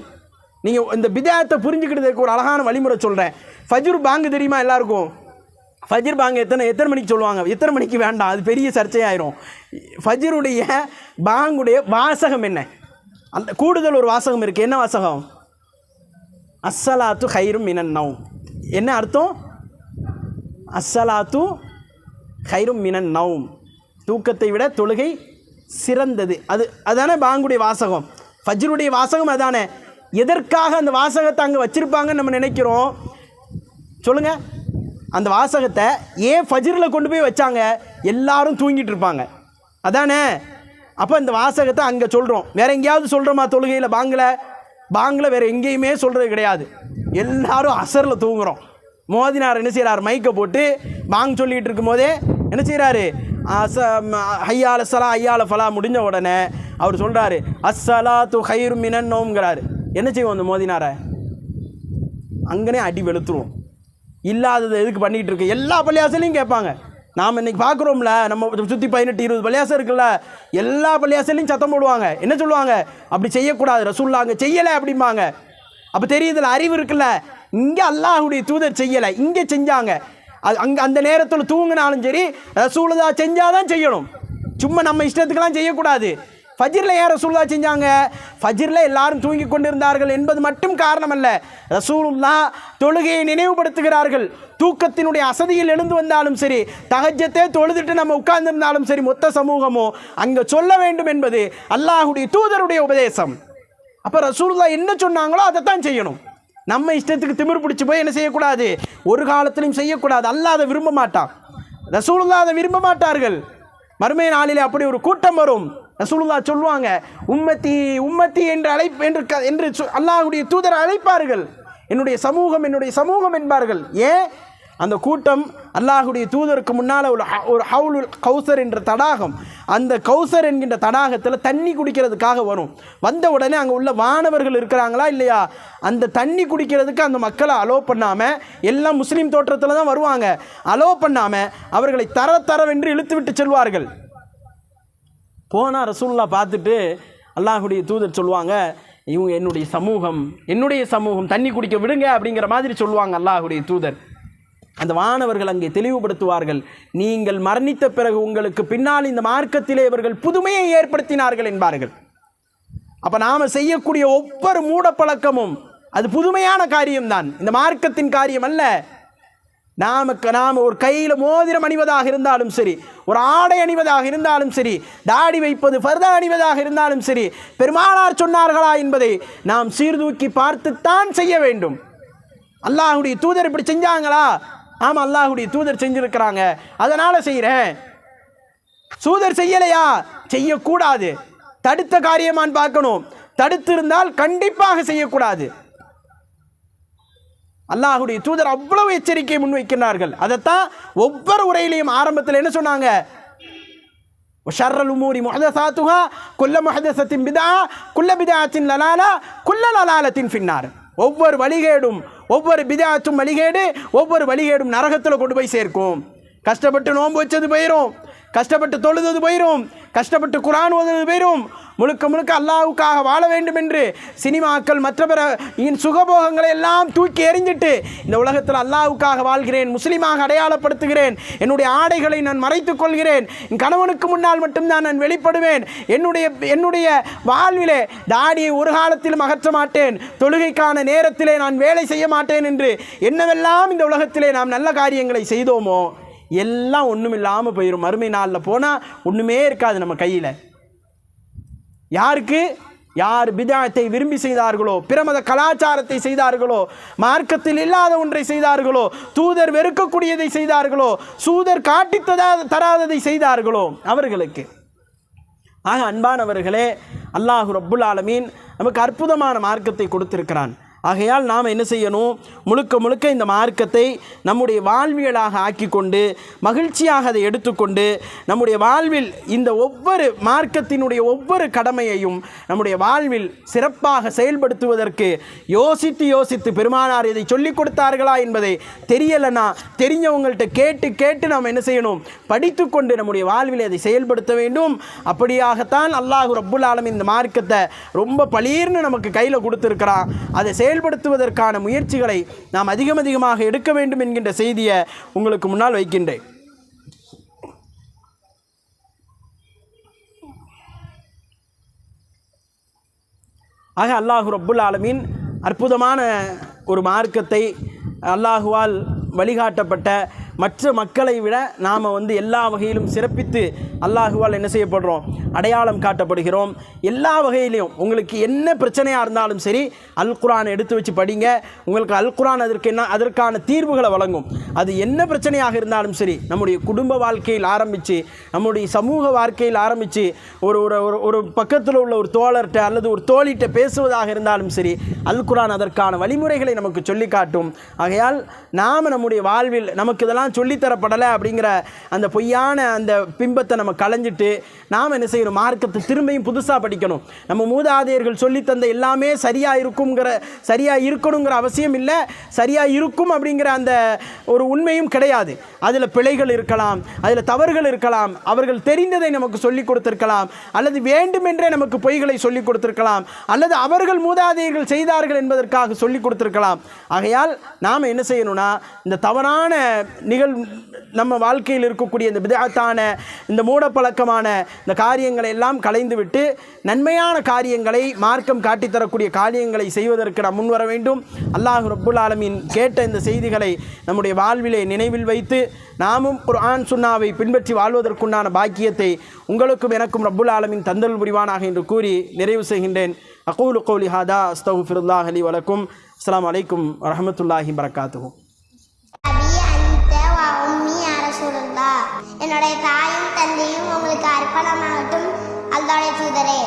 நீங்கள் இந்த பிதாத்தை புரிஞ்சுக்கிட்டதுக்கு ஒரு அழகான வழிமுறை சொல்கிறேன். ஃபஜ்ர் பாங்கு தெரியுமா எல்லாருக்கும்? ஃபஜ்ர் பாங்கு எத்தனை மணிக்கு சொல்லுவாங்க? எத்தனை மணிக்கு வேண்டாம், அது பெரிய சர்ச்சையாயிரும். ஃபஜ்ருடைய பாங்குடைய வாசகம் என்ன? அந்த கூடுதல் ஒரு வாசகம் இருக்குது. என்ன வாசகம்? அஸ்ஸலாத்து ஹைரும் மினன் நௌம். என்ன அர்த்தம்? அஸ்ஸலாத்து ஹைரும் மினன் நௌம், தூக்கத்தை விட தொழுகை சிறந்தது. அதானே பாங்குடைய வாசகம். ஃபஜ்ருடைய வாசகம் அதானே. எதற்காக அந்த வாசகத்தை அங்கே வச்சுருப்பாங்கன்னு நம்ம நினைக்கிறோம்? சொல்லுங்கள். அந்த வாசகத்தை ஏன் ஃபஜ்ரில் கொண்டு போய் வச்சாங்க? எல்லாரும் தூங்கிட்டு இருப்பாங்க அதானே. அப்போ இந்த வாசகத்தை அங்கே சொல்கிறோம். வேறு எங்கேயாவது சொல்கிறோமா? தொழுகையில் பாங்கில் வேறு எங்கேயுமே சொல்கிறது கிடையாது. எல்லாரும் அசரில் தூங்குகிறோம். மோதினார் என்ன செய்கிறார்? மைக்கை போட்டு பாங் சொல்லிகிட்டு இருக்கும் போதே என்ன செய்கிறாரு? ஹையால சலா ஐயால ஃபலா முடிஞ்ச உடனே அவர் சொல்கிறாரு அஸ்ஸலாத்து ஹைரும் மினன் நௌம்ங்கிறாரு. என்ன செய்வோம்? அந்த மோதினாரை அங்கனே அடி வெளுத்துருவோம். இல்லாதது எதுக்கு பண்ணிகிட்டு இருக்கு? எல்லா பள்ளியாசலையும் கேட்பாங்க. நாம் இன்றைக்கி பார்க்குறோம்ல, நம்ம சுற்றி 18-20 பள்ளியாசம் இருக்குல்ல, எல்லா பள்ளியாசலையும் சத்தம் போடுவாங்க. என்ன சொல்லுவாங்க? அப்படி செய்யக்கூடாது, ரசூலுல்லாஹ் அங்கே செய்யலை அப்படிம்பாங்க. அப்போ தெரியுதுல, அறிவு இருக்குல்ல. இங்கே அல்லாஹுடைய தூதர் செய்யலை, இங்கே செஞ்சாங்க. அது அங்கே அந்த நேரத்தில் தூங்கினாலும் சரி ரசூலுல்லாஹ் செஞ்சாதான் செய்யணும். சும்மா நம்ம இஷ்டத்துக்கெல்லாம் செய்யக்கூடாது. ஃபஜ்ரில் ஏன் ரசூலுல்லாஹ் செஞ்சாங்க? ஃபஜ்ரில் எல்லாரும் தூங்கி கொண்டிருந்தார்கள் என்பது மட்டும் காரணம் அல்ல. ரசூலுல்லாஹ் தொழுகையை நினைவுபடுத்துகிறார்கள். தூக்கத்தினுடைய அசதியில் எழுந்து வந்தாலும் சரி, தஹஜ்ஜத்தை தொழுதுட்டு நம்ம உட்கார்ந்திருந்தாலும் சரி, மொத்த சமூகமோ அங்கே சொல்ல வேண்டும் என்பது அல்லாஹ்வுடைய தூதருடைய உபதேசம். அப்போ ரசூலுல்லாஹ் என்ன சொன்னாங்களோ அதைத்தான் செய்யணும். நம்ம இஷ்டத்துக்கு திமிர் பிடிச்சி போய் என்ன செய்யக்கூடாது, ஒரு காலத்திலையும் செய்யக்கூடாது. அல்லாஹ் அதை விரும்ப மாட்டான், ரசூலுல்லாஹ் அதை விரும்ப மாட்டார்கள். மறுமை நாளிலே அப்படி ஒரு கூட்டம் வரும். ரசூலுல்லாஹ் சொல்லுவாங்க, உம்மத்தி உம்மத்தி என்று என்று அல்லாஹ்வுடைய தூதர் அழைப்பார்கள். என்னுடைய சமூகம் என்பார்கள். ஏன்? அந்த கூட்டம் அல்லாஹ்வுடைய தூதருக்கு முன்னால் ஒரு ஹவுலுல் கௌசர் என்ற தடாகம், அந்த கௌசர் என்கின்ற தடாகத்தில் தண்ணி குடிக்கிறதுக்காக வரும். வந்த உடனே அங்கே உள்ள வானவர்கள் இருக்கிறாங்களா இல்லையா, அந்த தண்ணி குடிக்கிறதுக்கு அந்த மக்களை அலோ பண்ணாமல், எல்லாம் முஸ்லீம் தோற்றத்தில் தான் வருவாங்க, அலோ பண்ணாமல் அவர்களை தரவென்று இழுத்து விட்டு செல்வார்கள். போனால் ரசூலுல்லாஹ் பார்த்துட்டு அல்லாஹ்வுடைய தூதர் சொல்லுவாங்க, இவங்க என்னுடைய சமூகம் தண்ணி குடிக்க விடுங்க அப்படிங்கிற மாதிரி சொல்லுவாங்க அல்லாஹ்வுடைய தூதர். அந்த வானவர்கள் அங்கே தெளிவுபடுத்துவார்கள், நீங்கள் மரணித்த பிறகு உங்களுக்கு பின்னால் இந்த மார்க்கத்திலே இவர்கள் புதுமையை ஏற்படுத்தினார்கள் என்பார்கள். அப்போ நாம் செய்யக்கூடிய ஒவ்வொரு மூடப்பழக்கமும் அது புதுமையான காரியம்தான், இந்த மார்க்கத்தின் காரியம் அல்ல. நாம் ஒரு கையில் மோதிரம் அணிவதாக இருந்தாலும் சரி, ஒரு ஆடை அணிவதாக இருந்தாலும் சரி, தாடி வைப்பது ஃபர்தா அணிவதாக இருந்தாலும் சரி, பெருமானார் சொன்னார்களா என்பதை நாம் சீர்தூக்கி பார்த்துத்தான் செய்ய வேண்டும். அல்லாஹ்வுடைய தூதர் இப்படி செஞ்சாங்களா? ஆமாம், அல்லாஹ்வுடைய தூதர் செஞ்சிருக்கிறாங்க, அதனால் செய்கிறேன். தூதர் செய்யலையா? செய்யக்கூடாது. தடுத்த காரியமான்னு பார்க்கணும். தடுத்திருந்தால் கண்டிப்பாக செய்யக்கூடாது. அல்லாஹ்வுடைய தூதர் அவ்வளவு எச்சரிக்கையை முன்வைக்கிறார்கள். அதைத்தான் ஒவ்வொரு உரையிலையும் ஆரம்பத்தில் என்ன சொன்னாங்க? ஷர்ரல் உமூரி முஹதஸாத்துஹா குல்ல முஹதஸத்தின் பிதா குல்ல பிதாத்தின் லலாலா குல்ல லலாலத்தின் ஃபின்னார். ஒவ்வொரு வழிகேடும், ஒவ்வொரு பிதாத்தும் வழிகேடு, ஒவ்வொரு வழிகேடும் நரகத்தில் கொண்டு போய் சேர்க்கும். கஷ்டப்பட்டு நோன்பு வச்சது போயிடும், கஷ்டப்பட்டு தொழுது போயிடும், கஷ்டப்பட்டு குர்ஆன் ஓதுவது போயிடும். முழுக்க அல்லாஹ்வுக்காக வாழ வேண்டும் என்று சினிமாக்கள் மற்ற பிற சுகபோகங்களை எல்லாம் தூக்கி எறிஞ்சிட்டு இந்த உலகத்தில் அல்லாஹ்வுக்காக வாழ்கிறேன், முஸ்லீமாக அடையாளப்படுத்துகிறேன், என்னுடைய ஆடைகளை நான் மறைத்துக் கொள்கிறேன், என் கணவனுக்கு முன்னால் மட்டும்தான் நான் வெளிப்படுவேன், என்னுடைய வாழ்விலே தாடியை ஒரு காலத்திலும் அகற்ற மாட்டேன், தொழுகைக்கான நேரத்திலே நான் வேலை செய்ய மாட்டேன் என்று என்னவெல்லாம் இந்த உலகத்திலே நாம் நல்ல காரியங்களை செய்தோமோ எல்லாம் ஒன்றுமில்லாமல் போயிடும். மறுமை நாளில் போனால் ஒன்றுமே இருக்காது நம்ம கையில். யார் பிதாத்தை விரும்பி செய்தார்களோ, பிரமத கலாச்சாரத்தை செய்தார்களோ, மார்க்கத்தில் இல்லாத ஒன்றை செய்தார்களோ, தூதர் வெறுக்கக்கூடியதை செய்தார்களோ, தூதர் காட்டி தராததை செய்தார்களோ அவர்களுக்கு. ஆக அன்பானவர்களே, அல்லாஹ் ரப்புல் ஆலமீன் நமக்கு அற்புதமான மார்க்கத்தை கொடுத்திருக்கிறான். ஆகையால் நாம் என்ன செய்யணும்? முழுக்க இந்த மார்க்கத்தை நம்முடைய வாழ்வியலாக ஆக்கி கொண்டு மகிழ்ச்சியாக அதை எடுத்துக்கொண்டு நம்முடைய வாழ்வில் இந்த ஒவ்வொரு மார்க்கத்தினுடைய ஒவ்வொரு கடமையையும் நம்முடைய வாழ்வில் சிறப்பாக செயல்படுத்துவதற்கு யோசித்து பெருமானார் இதை சொல்லிக் கொடுத்தார்களா என்பதை தெரியலைன்னா தெரிஞ்சவங்கள்ட்ட கேட்டு நாம் என்ன செய்யணும்? படித்து கொண்டு நம்முடைய வாழ்வில் அதை செயல்படுத்த வேண்டும். அப்படியாகத்தான் அல்லாஹ் ரப்புல் ஆலமீன் இந்த மார்க்கத்தை ரொம்ப பளீர்னு நமக்கு கையில் கொடுத்துருக்கிறான். அதை செயல்படுத்துவதற்கான முயற்சிகளை நாம் அதிகமாக எடுக்க வேண்டும் என்கின்ற செய்தியை உங்களுக்கு முன்னால் வைக்கின்றேன். ஆக அல்லாஹ் ரப்புல் ஆலமீன் அற்புதமான ஒரு மார்க்கத்தை, அல்லாஹுவால் வழிகாட்டப்பட்ட மற்ற மக்களை விட நாம் எல்லா வகையிலும் சிறப்பித்து அல்லாஹுவால் என்ன செய்யப்படுறோம்? அடையாளம் காட்டப்படுகிறோம். எல்லா வகையிலையும் உங்களுக்கு என்ன பிரச்சனையாக இருந்தாலும் சரி, அல் குர்ஆன் எடுத்து வச்சு படிங்க. உங்களுக்கு அல் குர்ஆன் அதற்கான தீர்வுகளை வழங்கும். அது என்ன பிரச்சனையாக இருந்தாலும் சரி, நம்முடைய குடும்ப வாழ்க்கையில் ஆரம்பித்து நம்முடைய சமூக வாழ்க்கையில் ஆரம்பித்து ஒரு பக்கத்தில் உள்ள ஒரு தோழர்கிட்ட அல்லது ஒரு தோழிகிட்ட பேசுவதாக இருந்தாலும் சரி, அல் குர்ஆன் அதற்கான வழிமுறைகளை நமக்கு சொல்லி காட்டும். ஆகையால் நாம் நம்முடைய வாழ்வில் நமக்கு இதெல்லாம் சொல்லித்தரப்படலை அப்படிங்கிற அந்த பொய்யான அந்த பிம்பத்தை நம்ம களைஞ்சிட்டு நாம் என்ன செய்யணும்? மார்க்கத்தை திரும்பியும் புதுசாக படிக்கணும். நம்ம மூதாதையர்கள் சொல்லித்தந்த எல்லாமே சரியாக இருக்கணுங்கிற அவசியம் இல்லை. சரியாக இருக்கும் அப்படிங்கிற அந்த ஒரு உண்மையும் கிடையாது. அதில் பிழைகள் இருக்கலாம், அதில் தவறுகள் இருக்கலாம். அவர்கள் தெரிந்ததை நமக்கு சொல்லிக் கொடுத்திருக்கலாம், அல்லது வேண்டுமென்றே நமக்கு பொய்களை சொல்லிக் கொடுத்திருக்கலாம், அல்லது அவர்கள் மூதாதையர்கள் செய்தார்கள் என்பதற்காக சொல்லிக் கொடுத்திருக்கலாம். ஆகையால் நாம் என்ன செய்யணும்னா, இந்த தவறான நம்ம வாழ்க்கையில் இருக்கக்கூடிய இந்த பிதஅத்தான இந்த மூடப்பழக்கமான இந்த காரியங்களை எல்லாம் களைந்துவிட்டு நன்மையான காரியங்களை மார்க்கம் காட்டித்தரக்கூடிய காரியங்களை செய்வதற்கு நாம் முன்வர வேண்டும். அல்லாஹ் ரப்புல் ஆலமீன் கேட்ட இந்த செய்திகளை நம்முடைய வாழ்விலே நினைவில் வைத்து நாமும் குர்ஆன் சுன்னாவை பின்பற்றி வாழ்வதற்குண்டான பாக்கியத்தை உங்களுக்கும் எனக்கும் ரப்புல் ஆலமீன் தந்தல் புரிவானாக என்று கூறி நிறைவு செய்கின்றேன். அகூலு கௌலி ஹாதா அஸ்தக்ஃபிருல்லாஹ் லி வலக்கும். அஸ்ஸலாமு அலைக்கும் வரஹ்மத்துல்லாஹி வபரகாத்துஹு. என்னுடைய தாயும் தந்தையும் உங்களுக்கு அர்ப்பணமாகட்டும். அல்லாஹ்வுடைய தூதரே.